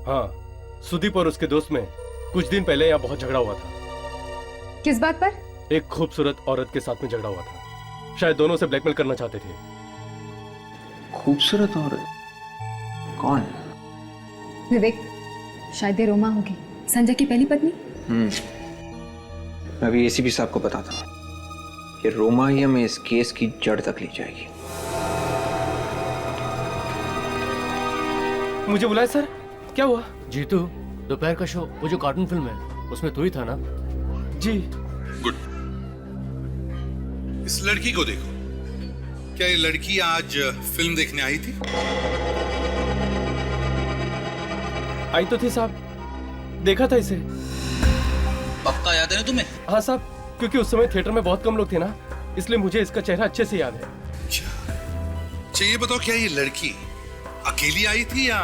हाँ, सुदीप और उसके दोस्त में कुछ दिन पहले यहाँ बहुत झगड़ा हुआ था। किस बात पर? एक खूबसूरत औरत के साथ में झगड़ा हुआ था। शायद दोनों से ब्लैकमेल करना चाहते थे। खूबसूरत औरत? कौन? विवेक, शायद ये रोमा होगी, संजय की पहली पत्नी। मैं भी एसीपी साहब को बताता हूँ कि रोमा ही हमें इस केस की जड़ तक ले जाएगी। मुझे बुलाया सर, क्या हुआ? जीतू, दोपहर का शो, वो जो कार्टून फिल्म है उसमें तू ही था ना? जी। गुड। इस लड़की को देखो, क्या ये लड़की आज फिल्म देखने आई थी? आई तो थी साहब, देखा था इसे। पक्का याद है ना तुम्हें? हाँ साहब, क्योंकि उस समय थिएटर में बहुत कम लोग थे ना, इसलिए मुझे इसका चेहरा अच्छे से याद है। अच्छा ये बताओ, क्या ये लड़की अकेली आई थी या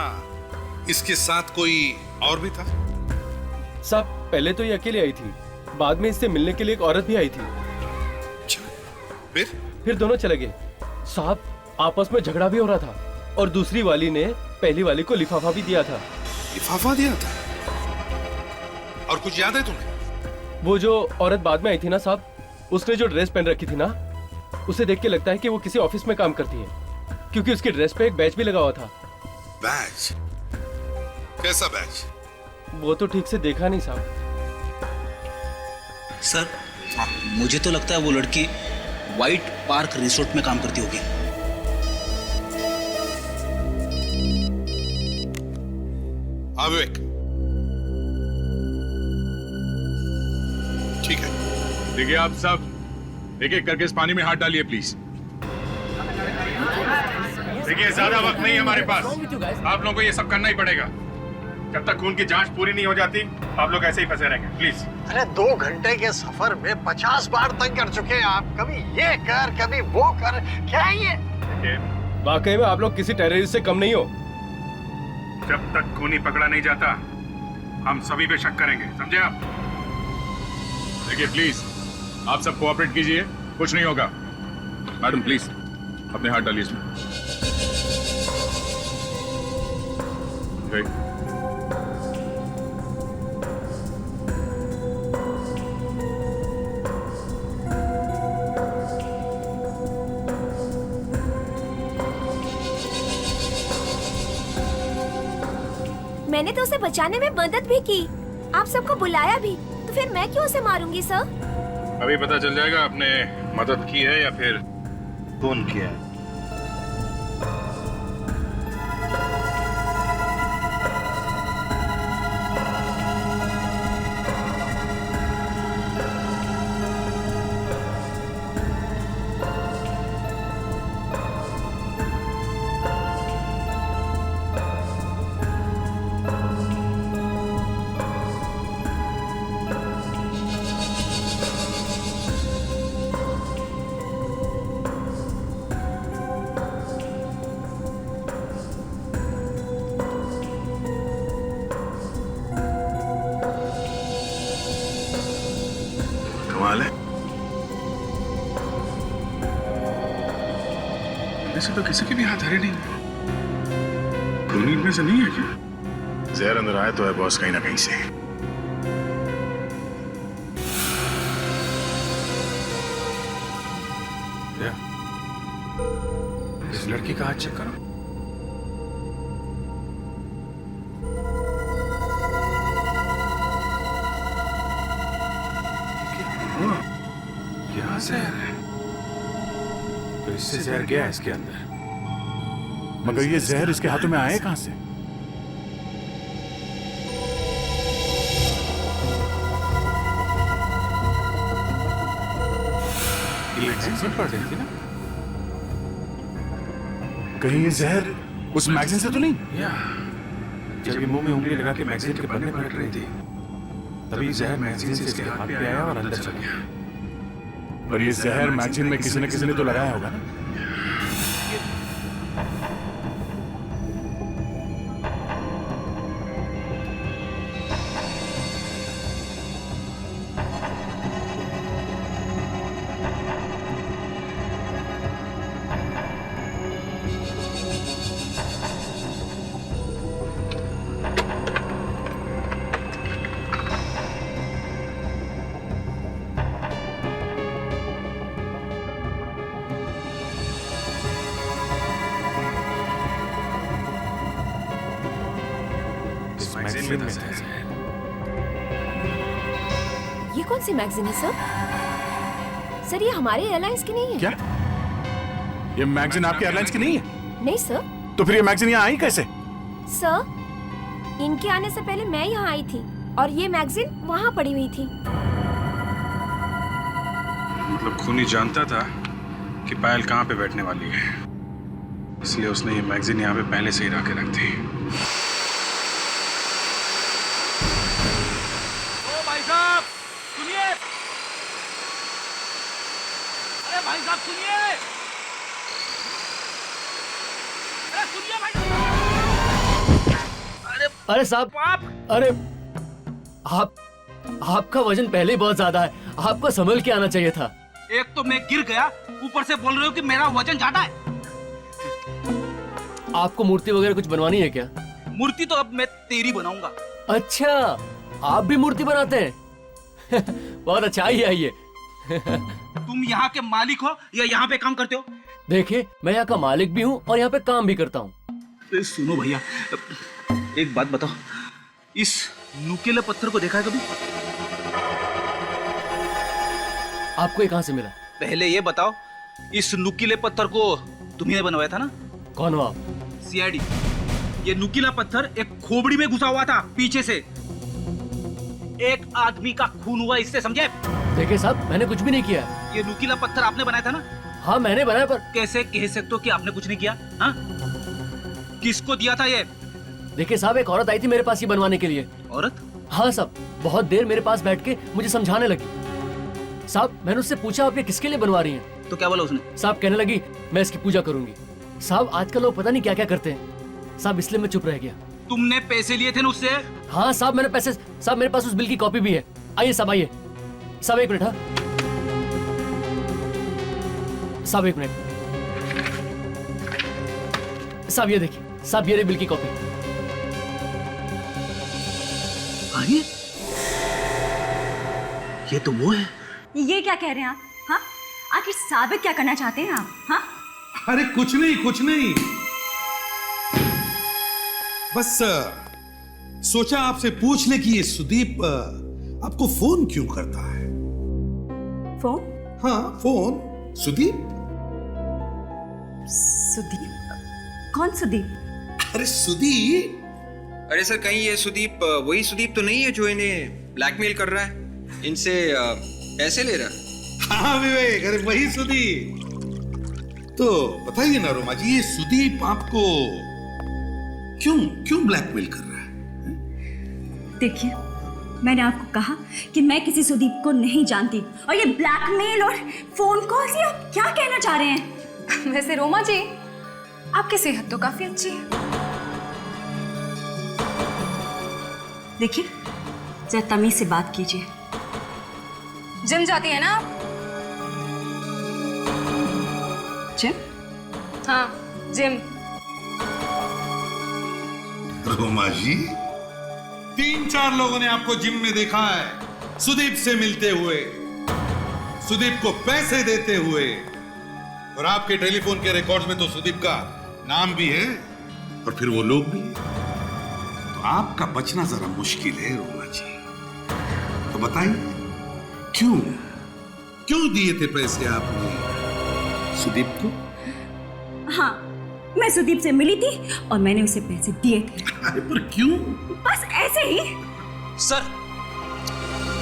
इसके साथ कोई और भी था? साहब पहले तो ये अकेली आई थी, बाद में इससे मिलने के लिए एक औरत भी आई थी। फिर दोनों चले गए। साहब आपस में झगड़ा भी हो रहा था और दूसरी वाली ने पहली वाली को लिफाफा भी दिया था। लिफाफा दिया था? और कुछ याद है तुम्हें? वो जो औरत बाद में आई थी ना साहब, उसने जो ड्रेस पहन रखी थी ना, उसे देख के लगता है कि वो किसी ऑफिस में काम करती है, क्योंकि उसकी ड्रेस पे एक बैच भी लगा हुआ था। बैच? कैसा बैच? वो तो ठीक से देखा नहीं साहब। सर मुझे तो लगता है वो लड़की व्हाइट पार्क रिसोर्ट में काम करती होगी। विवेक, ठीक है। देखिए आप सब एक एक करके इस पानी में हाथ डालिए प्लीज। देखिए ज्यादा वक्त नहीं है हमारे पास, आप लोगों को ये सब करना ही पड़ेगा। जब तक खून की जांच पूरी नहीं हो जाती आप लोग ऐसे ही फंसे रहेंगे, प्लीज। अरे 2 घंटे के सफर में 50 बार तंग कर चुके हैं आप। कभी ये कर, कभी वो कर, क्या है ये? वाकई में आप लोग किसी टेररिस्ट से कम नहीं हो। जब तक खूनी पकड़ा नहीं जाता हम सभी पे शक करेंगे, समझे आप? देखिए प्लीज आप सब कोऑपरेट कीजिए, कुछ नहीं होगा। मैडम प्लीज अपने हाथ डालिए इसमें। मैंने तो उसे बचाने में मदद भी की, आप सबको बुलाया भी, तो फिर मैं क्यों उसे मारूंगी सर? अभी पता चल जाएगा आपने मदद की है या फिर खून किया है। से तो किसी के भी हाथ हरे नहीं। खूनी इनमें से नहीं है क्या? जहर अंदर आया तो है बॉस, कहीं ना कहीं से। इस लड़की का हाथ चेक करो। क्या जहर है? तो इससे जहर गया है इसके अंदर, मगर ये जहर इसके हाथों में आए कहां से? ये मैगजीन पढ़ रही थी ना? कहीं ये जहर उस मैगजीन से तो नहीं? या जब ये मुंह में उंगली लगा के मैगजीन के पन्ने पलट रही थी, तभी जहर मैगजीन से इसके हाथ पे आया और अंदर चला गया। पर ये जहर मैगजीन में किसी ने तो लगाया होगा ना? मैगजीन में था जहर। ये कौन सी मैगजीन है सर? सर ये हमारे एयरलाइंस की नहीं है। क्या? ये मैगजीन आपके एयरलाइंस की नहीं है? नहीं सर। तो फिर ये मैगजीन यहाँ आई कैसे? सर इनके आने से पहले मैं यहाँ आई थी और ये मैगजीन वहाँ पड़ी हुई थी। मतलब खूनी जानता था कि पायल कहाँ पे बैठने वाली है, इसलिए उसने ये मैगजीन यहाँ पे पहले से ही ला के रख दी। भाई साहब सुनिए, अरे भाई साहब सुनिए, अरे सुनिए भाई। अरे साहब, अरे आपका वजन पहले ही बहुत ज्यादा है, आपको संभल के आना चाहिए था। एक तो मैं गिर गया, ऊपर से बोल रहे हो कि मेरा वजन ज्यादा है। आपको मूर्ति वगैरह कुछ बनवानी है क्या? मूर्ति तो अब मैं तेरी बनाऊंगा। अच्छा, आप भी मूर्ति बनाते हैं? बहुत अच्छा, आइए। तुम यहाँ के मालिक हो या यहाँ पे काम करते हो? देखिए, मैं यहाँ का मालिक भी हूँ और यहाँ पे काम भी करता हूँ। सुनो भैया, एक बात बताओ, इस नुकीले पत्थर को देखा है कभी? आपको ये कहाँ से मिला? पहले ये बताओ, इस नुकीले पत्थर को तुम्ही ने बनवाया था ना? कौन हो आप? सीआईडी। ये नुकीला पत्थर एक खोपड़ी में घुसा हुआ था पीछे से, एक आदमी का खून हुआ इससे, समझे? देखिए साहब, मैंने कुछ भी नहीं किया। ये नुकीला पत्थर आपने बनाया था ना? हाँ मैंने बनाया, पर कैसे कह सकते हो कि आपने कुछ नहीं किया? हाँ, किसको दिया था ये? देखिए साहब, एक औरत आई थी मेरे पास ये बनवाने के लिए। औरत? हाँ साहब, बहुत देर मेरे पास बैठ के मुझे समझाने लगी। साहब मैंने उससे पूछा आप ये किसके लिए बनवा रही हैं? तो क्या बोला उसने? साहब कहने लगी मैं इसकी पूजा करूंगी। साहब आजकल लोग पता नहीं क्या क्या करते हैं साहब, इसलिए मैं चुप रह गया। तुमने पैसे लिए थे ना उससे? हाँ साहब मैंने पैसे, साहब मेरे पास उस बिल की कॉपी भी है। आइए साहब, आइए साहब, एक मिनट। हाँ साहब एक मिनट, साहब ये देखिए, साहब ये रही बिल की कॉपी। अरे ये तो वो है। ये क्या कह रहे हैं आप? हाँ, आखिर साबित क्या करना चाहते हैं आप? हाँ, अरे कुछ नहीं, बस सोचा आपसे पूछ ले कि ये सुदीप आपको फोन क्यों करता है? फोन? हाँ फोन, सुदीप। सुदीप? कौन सुदीप? अरे सुदीप। अरे सर, कहीं ये सुदीप वही सुदीप तो नहीं है जो इन्हें ब्लैकमेल कर रहा है, इनसे पैसे ले रहा है? हाँ विवेक, अरे वही सुदीप। तो बताइए ना रोमा जी, ये सुदीप आपको क्यों ब्लैकमेल कर रहा है? देखिए, मैंने आपको कहा कि मैं किसी सुदीप को नहीं जानती, और ये ब्लैकमेल और फोन कॉल, ये आप क्या कहना चाह रहे हैं? वैसे रोमा जी, आपकी सेहत तो काफी अच्छी है। देखिए, जरा तमीज से बात कीजिए। जिम जाती है ना आप? जिम? हाँ जिम। रोमा जी, 3-4 लोगों ने आपको जिम में देखा है, सुदीप से मिलते हुए, सुदीप को पैसे देते हुए, और आपके टेलीफोन के रिकॉर्ड्स में तो सुदीप का नाम भी है और फिर वो लोग भी। तो आपका बचना जरा मुश्किल है रोमा जी। तो बताइए क्यों दिए थे पैसे आपने सुदीप को? हाँ, मैं सुदीप से मिली थी और मैंने उसे पैसे दिए थे। अरे पर क्यों? बस ऐसे ही। सर,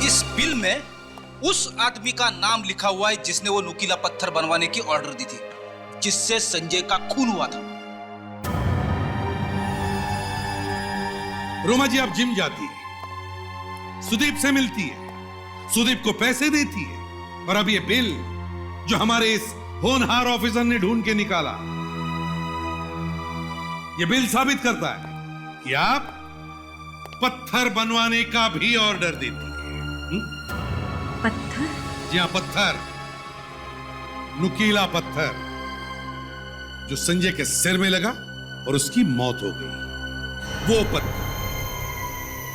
इस बिल में उस आदमी का नाम लिखा हुआ है जिसने वो नुकीला पत्थर बनवाने की ऑर्डर दी थी, जिससे संजय का खून हुआ था। रोमा जी, आप जिम जाती है, सुदीप से मिलती है, सुदीप को पैसे देती है, और अब ये बिल जो हमारे इस होनहार ऑफिसर ने ढूंढ के निकाला, ये बिल साबित करता है कि आप पत्थर बनवाने का भी ऑर्डर देती है। पत्थर? जी हाँ, पत्थर, नुकीला पत्थर जो संजय के सिर में लगा और उसकी मौत हो गई, वो पत्थर।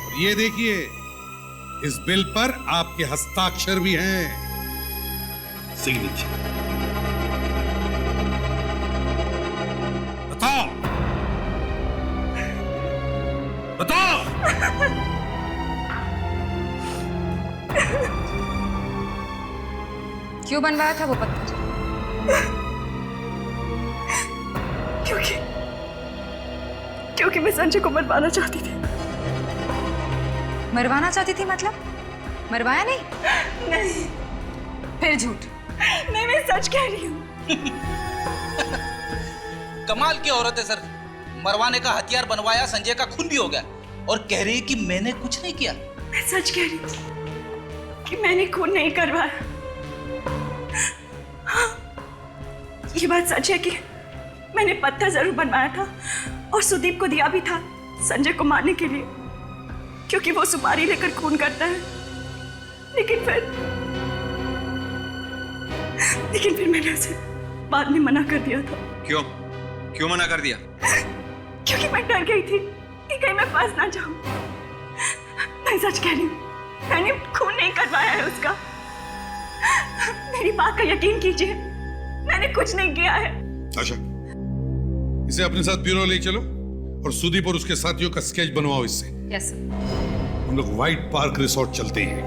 और ये देखिए, इस बिल पर आपके हस्ताक्षर भी हैं, सिग्नेचर। बताओ बताओ। क्यों बनवाया था वो पत्थर? क्योंकि मैं संजय को मरवाना चाहती थी। मरवाना चाहती थी मतलब? मरवाया नहीं? नहीं। फिर झूठ। नहीं, मैं सच कह रही हूँ। कमाल की औरत है सर, मरवाने का हथियार बनवाया, संजय का खून भी हो गया, और कह रही है कि मैंने कुछ नहीं किया। मैं सच कह रही हूँ कि मैंने खून नहीं करवाया। हाँ, ये बात सच है कि मैंने पत्थर जरूर बनवाया था और सुदीप को दिया भी था संजय को मारने के लिए, क्योंकि वो सुपारी लेकर खून करता है। लेकिन फिर मैंने उसे बाद में मना कर दिया था। क्यों मना कर दिया? क्योंकि मैं डर गई थी कि कहीं मैं फंस ना जाऊं। मैं सच कह रही हूँ, मैंने खून नहीं करवाया है उसका। मेरी बात का यकीन कीजिए, मैंने कुछ नहीं किया है। अच्छा, इसे अपने साथ ब्यूरो ले चलो और सुदीप और उसके साथियों का स्केच बनवाओ इससे। Yes sir. हम लोग व्हाइट पार्क रिसोर्ट चलते हैं।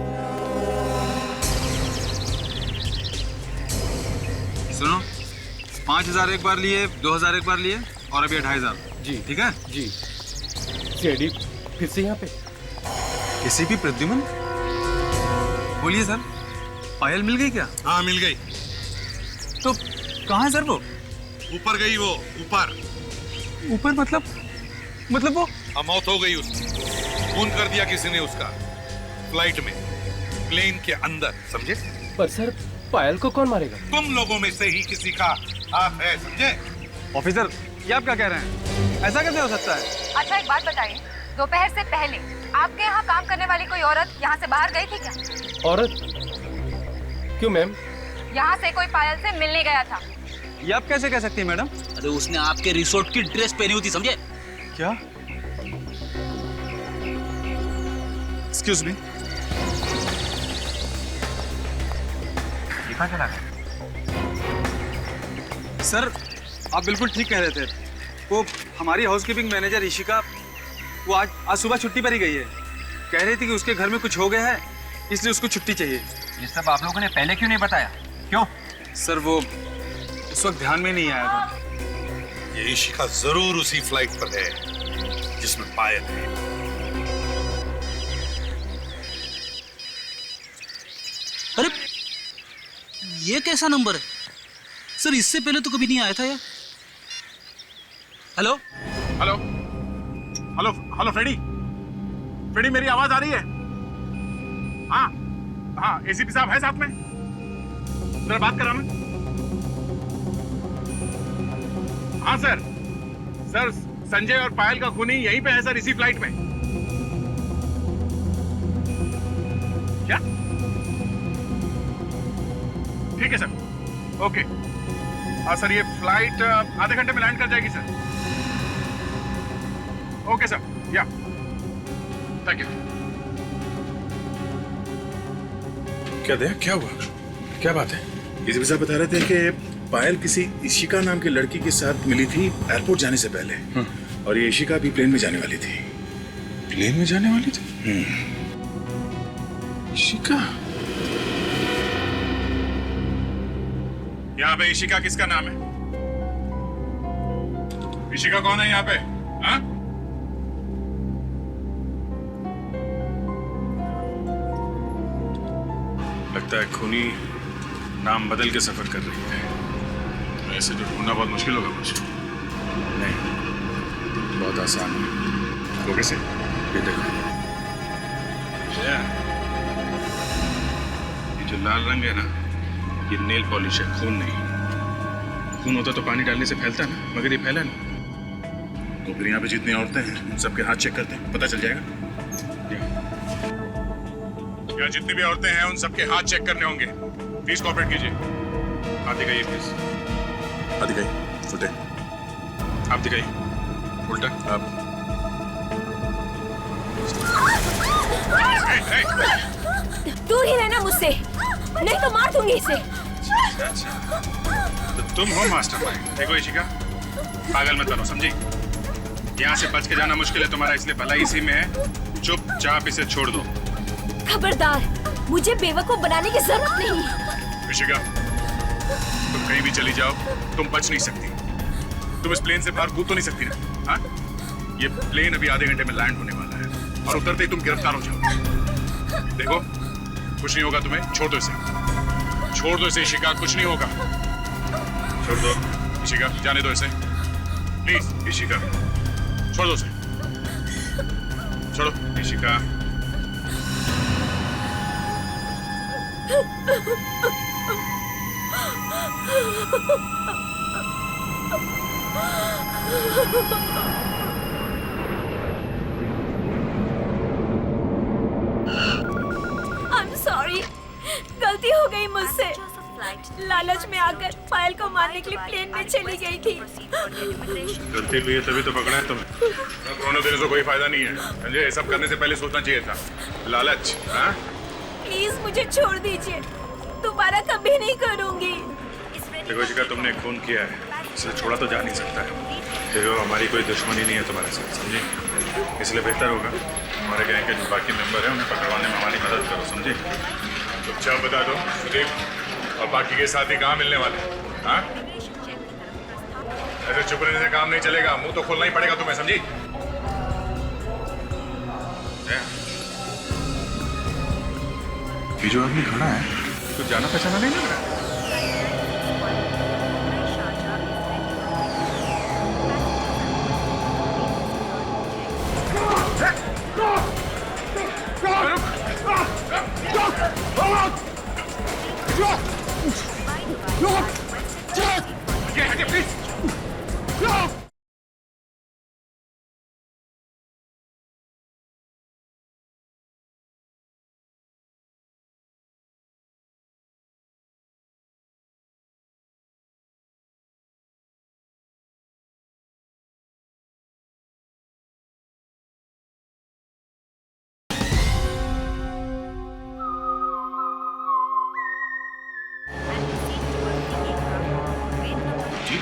सुनो, 5000 एक बार लिए, 2000 एक बार लिए, और अभी 2500। जी ठीक है जी। सीआईडी फिर से यहाँ पे। एसीपी प्रद्युमन, बोलिए सर, पायल मिल गई क्या? हाँ, मिल गई। तो कहाँ है सर वो? ऊपर गई वो, ऊपर मतलब वो? हाँ, मौत हो गई उसकी। खून कर दिया किसी ने उसका, फ्लाइट में, प्लेन के अंदर, समझे? पर सर, पायल को कौन मारेगा? तुम लोगों में से ही किसी का हाथ है, समझे? ऑफिसर, ये आप क्या कह रहे हैं? ऐसा कैसे हो सकता है? अच्छा एक बात बताइए, दोपहर से पहले आपके यहाँ काम करने वाली कोई औरत यहाँ से बाहर गई थी क्या? औरत? क्यों मैम? यहाँ से कोई पायल से मिलने गया था। ये आप कैसे कह सकती हैं मैडम? अरे उसने आपके रिसोर्ट की ड्रेस पहनी हुई थी, समझे? क्या? एक्सक्यूज मी, चला सर, आप बिल्कुल ठीक कह रहे थे। वो हमारी हाउसकीपिंग मैनेजर ईशिका, वो आज सुबह छुट्टी पर ही गई है। कह रही थी कि उसके घर में कुछ हो गया है, इसलिए उसको छुट्टी चाहिए। ये सब आप लोगों ने पहले क्यों नहीं बताया? क्यों? सर, वो उस वक्त ध्यान में नहीं आया था। ये ईशिका जरूर उसी फ्लाइट पर है जिसमें पायल है। अरे ये कैसा नंबर है सर? इससे पहले तो कभी नहीं आया था यार। Hello hello hello hello Freddy, Freddy मेरी आवाज आ रही है? हाँ हाँ, एसीपी साहब है साथ में, जरा बात कराना। हाँ सर, संजय और पायल का खूनी यहीं पे है सर, इसी फ्लाइट में। क्या? ठीक है सर, ओके। हाँ सर, ये फ्लाइट आधे घंटे में लैंड कर जाएगी सर। ओके सर, या थैंक यू। क्या दया, क्या हुआ, क्या बात है? डीसीपी साहब बता रहे थे कि पायल किसी इशिका नाम की लड़की के साथ मिली थी एयरपोर्ट जाने से पहले। और ये इशिका भी प्लेन में जाने वाली थी। प्लेन में जाने वाली थी? इशिका? यहाँ पे इशिका किसका नाम है? इशिका कौन है यहाँ पे? हाँ? लगता है खूनी नाम बदल के सफर कर रही है। ऐसे तो ढूंढना बहुत मुश्किल होगा मुझे। नहीं, बहुत आसान है। वो कैसे? ये देखो, ये जो लाल रंग है ना, ये नेल पॉलिश है, खून नहीं। खून होता तो पानी डालने से फैलता ना, मगर ये फैला नहीं। तो फिर यहाँ पे जितनी औरतें हैं उन सबके हाथ चेक करते हैं, पता चल जाएगा। यहाँ जितनी भी औरतें हैं उन सबके हाथ चेक करने होंगे। प्लीज कोऑपरेट कीजिए। हाथ दिखाइए प्लीज। हाथ दिखाइए, उल्टे। आप दिखाइए, उल्टा। आप दूर ही रहना मुझसे, नहीं तो मार दूंगी इसे। तो तुम हो मास्टरमाइंड। देखो इशिका, पागल मत बनो, समझी? यहाँ से बच के जाना मुश्किल है तुम्हारा, इसलिए भलाई इसी में है। चुपचाप इसे छोड़ दो। खबरदार, मुझे बेवकूफ बनाने की जरूरत नहीं। इशिका, तुम कहीं भी चली जाओ, तुम बच नहीं सकती। तुम इस प्लेन से बाहर कूद तो नहीं सकती ना? हाँ? ये प्लेन अभी आधे घंटे में लैंड होने वाला है और उतरते ही तुम गिरफ्तार हो जाओ। देखो, कुछ नहीं होगा तुम्हें, छोड़ दो इसे। छोड़ दो इसे इशिका, कुछ नहीं होगा। छोड़ दो इशिका, जाने दो इसे प्लीज। इशिका, छोड़ दो उसे, छोड़ो इशिका। I'm sorry, गलती हो गई मुझसे। लालच में आकर पायल को मारने के लिए प्लेन में चली गई थी। गलती हुई है तभी तो पकड़ा है तुम्हें। रोने देने से कोई फायदा नहीं है, समझे? ये सब करने से पहले सोचना चाहिए था। लालच, हाँ? प्लीज मुझे छोड़ दीजिए, दोबारा कभी नहीं करूंगी। देखो इशिका, तुमने खून किया है, इसे छोड़ा तो जा नहीं सकता है। देखो, हमारी कोई दुश्मनी नहीं है तुम्हारे साथ, समझे? इसलिए बेहतर होगा हमारे गैंग के जो बाकी मेंबर हैं उन्हें पकड़वाने में हमारी मदद करो, समझे? चुपचाप बता दो सुदीप, और बाकी के साथी कहाँ मिलने वाले? हाँ? ऐसे चुप रहने से काम नहीं चलेगा, मुंह तो खोलना ही पड़ेगा तुम्हें, समझी? ये जो आदमी खड़ा है, तो जाना पहचाना नहीं लग रहा है।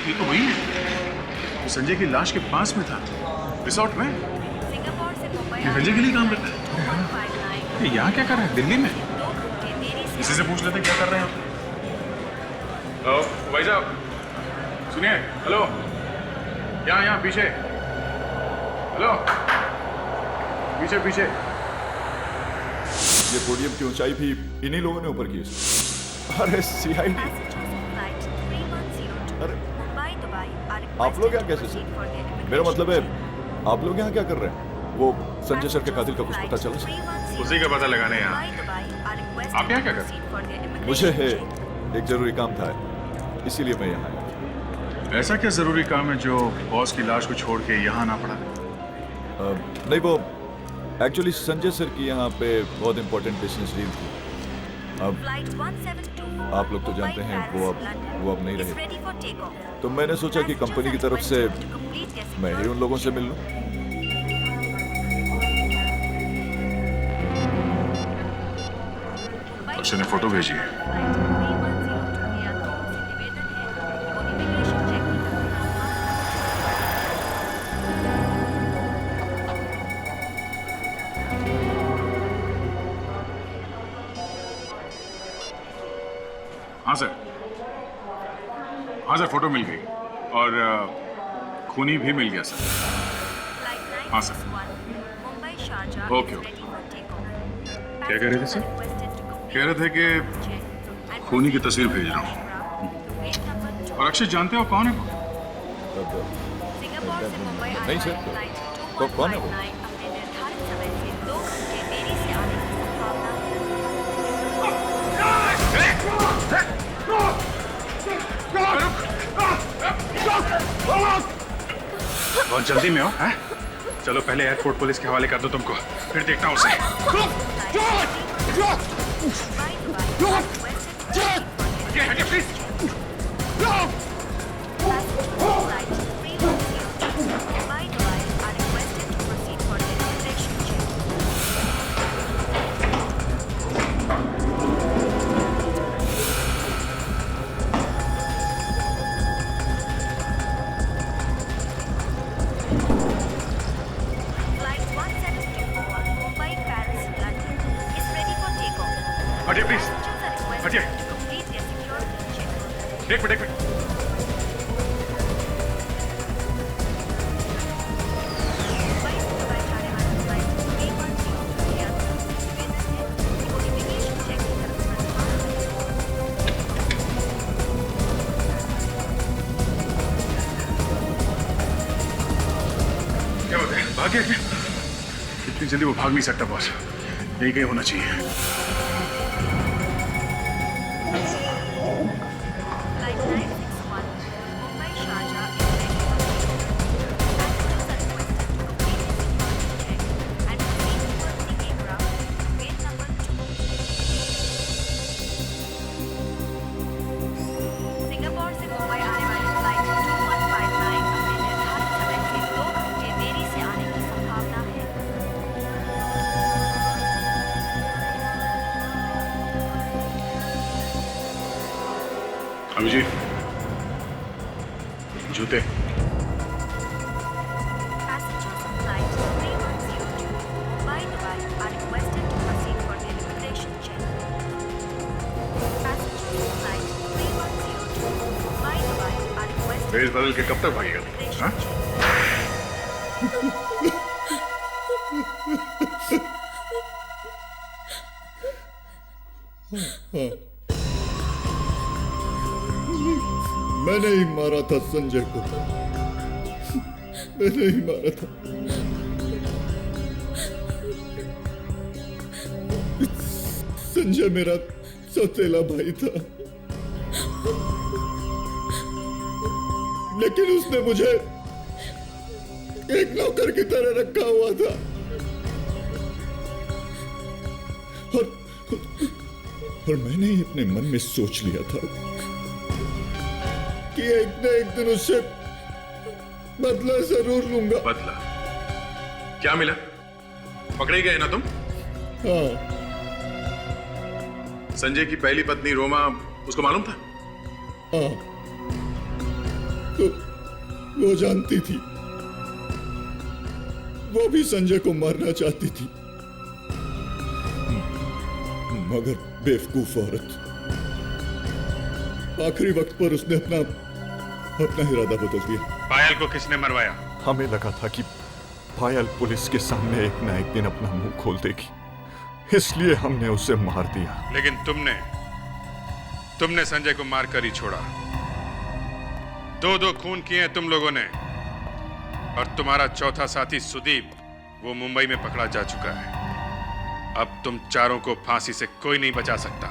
ये तो वही है, संजय की लाश के पास में था, रिसोर्ट में। ये संजय के लिए काम करता है। ये यहाँ क्या कर रहे हैं, दिल्ली में? इसी से पूछ लेते क्या कर रहे हैं। भाई साहब सुनिए, हेलो, यहाँ पीछे, हेलो, पीछे पीछे। ये पोडियम की ऊंचाई भी इन्हीं लोगों ने ऊपर की है। अरे सीआईडी, अरे आप लोग यहाँ कैसे सर? मेरा मतलब है, आप लोग यहाँ क्या कर रहे हैं? वो संजय सर के कातिल का कुछ पता चला सर? उसी का पता लगाने यहाँ। आप यहाँ क्या कर रहे हैं? मुझे है एक जरूरी काम था, इसीलिए मैं यहाँ आया। ऐसा क्या जरूरी काम है जो बॉस की लाश को छोड़ के यहाँ आना पड़ा? नहीं, वो एक्चुअली संजय सर की यहाँ पे बहुत इंपॉर्टेंट बिजनेस डील थी। अब आप लोग तो जानते हैं वो अब नहीं रहे। तो मैंने सोचा कि कंपनी की तरफ से मैं ही उन लोगों से मिल लूं। अक्षय ने फोटो भेजी है। हाँ सर फोटो मिल गई और खूनी भी मिल गया सर। हाँ सर। Okay okay. क्या कह रहे थे सर? कह रहे थे कि खूनी की तस्वीर भेज रहा हूँ। और अक्षय जानते हो कौन है वो? नहीं सर, तो कौन है वो? बहुत जल्दी में हो हैं? चलो पहले एयरपोर्ट पुलिस के हवाले कर दो तुमको, फिर देखता हूँ उसे। हटिए प्लीज। हटिए प्लीज, हटिए। एक मिनट। क्या होता है? भाग गया क्या? इतनी जल्दी वो भाग नहीं सकता बॉस, यही कहीं होना चाहिए। अभिजीत, जूते। भेष बदल के कब तक भागेगा तू? हाँ? मैंने ही मारा था संजय को, मैंने ही मारा था। संजय मेरा सौतेला भाई था, लेकिन उसने मुझे एक नौकर की तरह रखा हुआ था। और मैंने ही अपने मन में सोच लिया था कि एक न एक दिन उससे बदला जरूर लूंगा। बदला? क्या मिला? पकड़े गए ना तुम? हाँ। संजय की पहली पत्नी रोमा, उसको मालूम था? हाँ, तो वो जानती थी, वो भी संजय को मारना चाहती थी, मगर बेवकूफ औरत, आखिरी वक्त पर उसने अपना इरादा बदल दिया। पायल को किसने मरवाया? हमें लगा था कि पायल पुलिस के सामने एक न एक दिन अपना मुंह खोल देगी, इसलिए हमने उसे मार दिया। लेकिन तुमने संजय को मारकर ही छोड़ा। दो खून किए तुम लोगों ने, और तुम्हारा चौथा साथी सुदीप वो मुंबई में पकड़ा जा चुका है। अब तुम चारों को फांसी से कोई नहीं बचा सकता।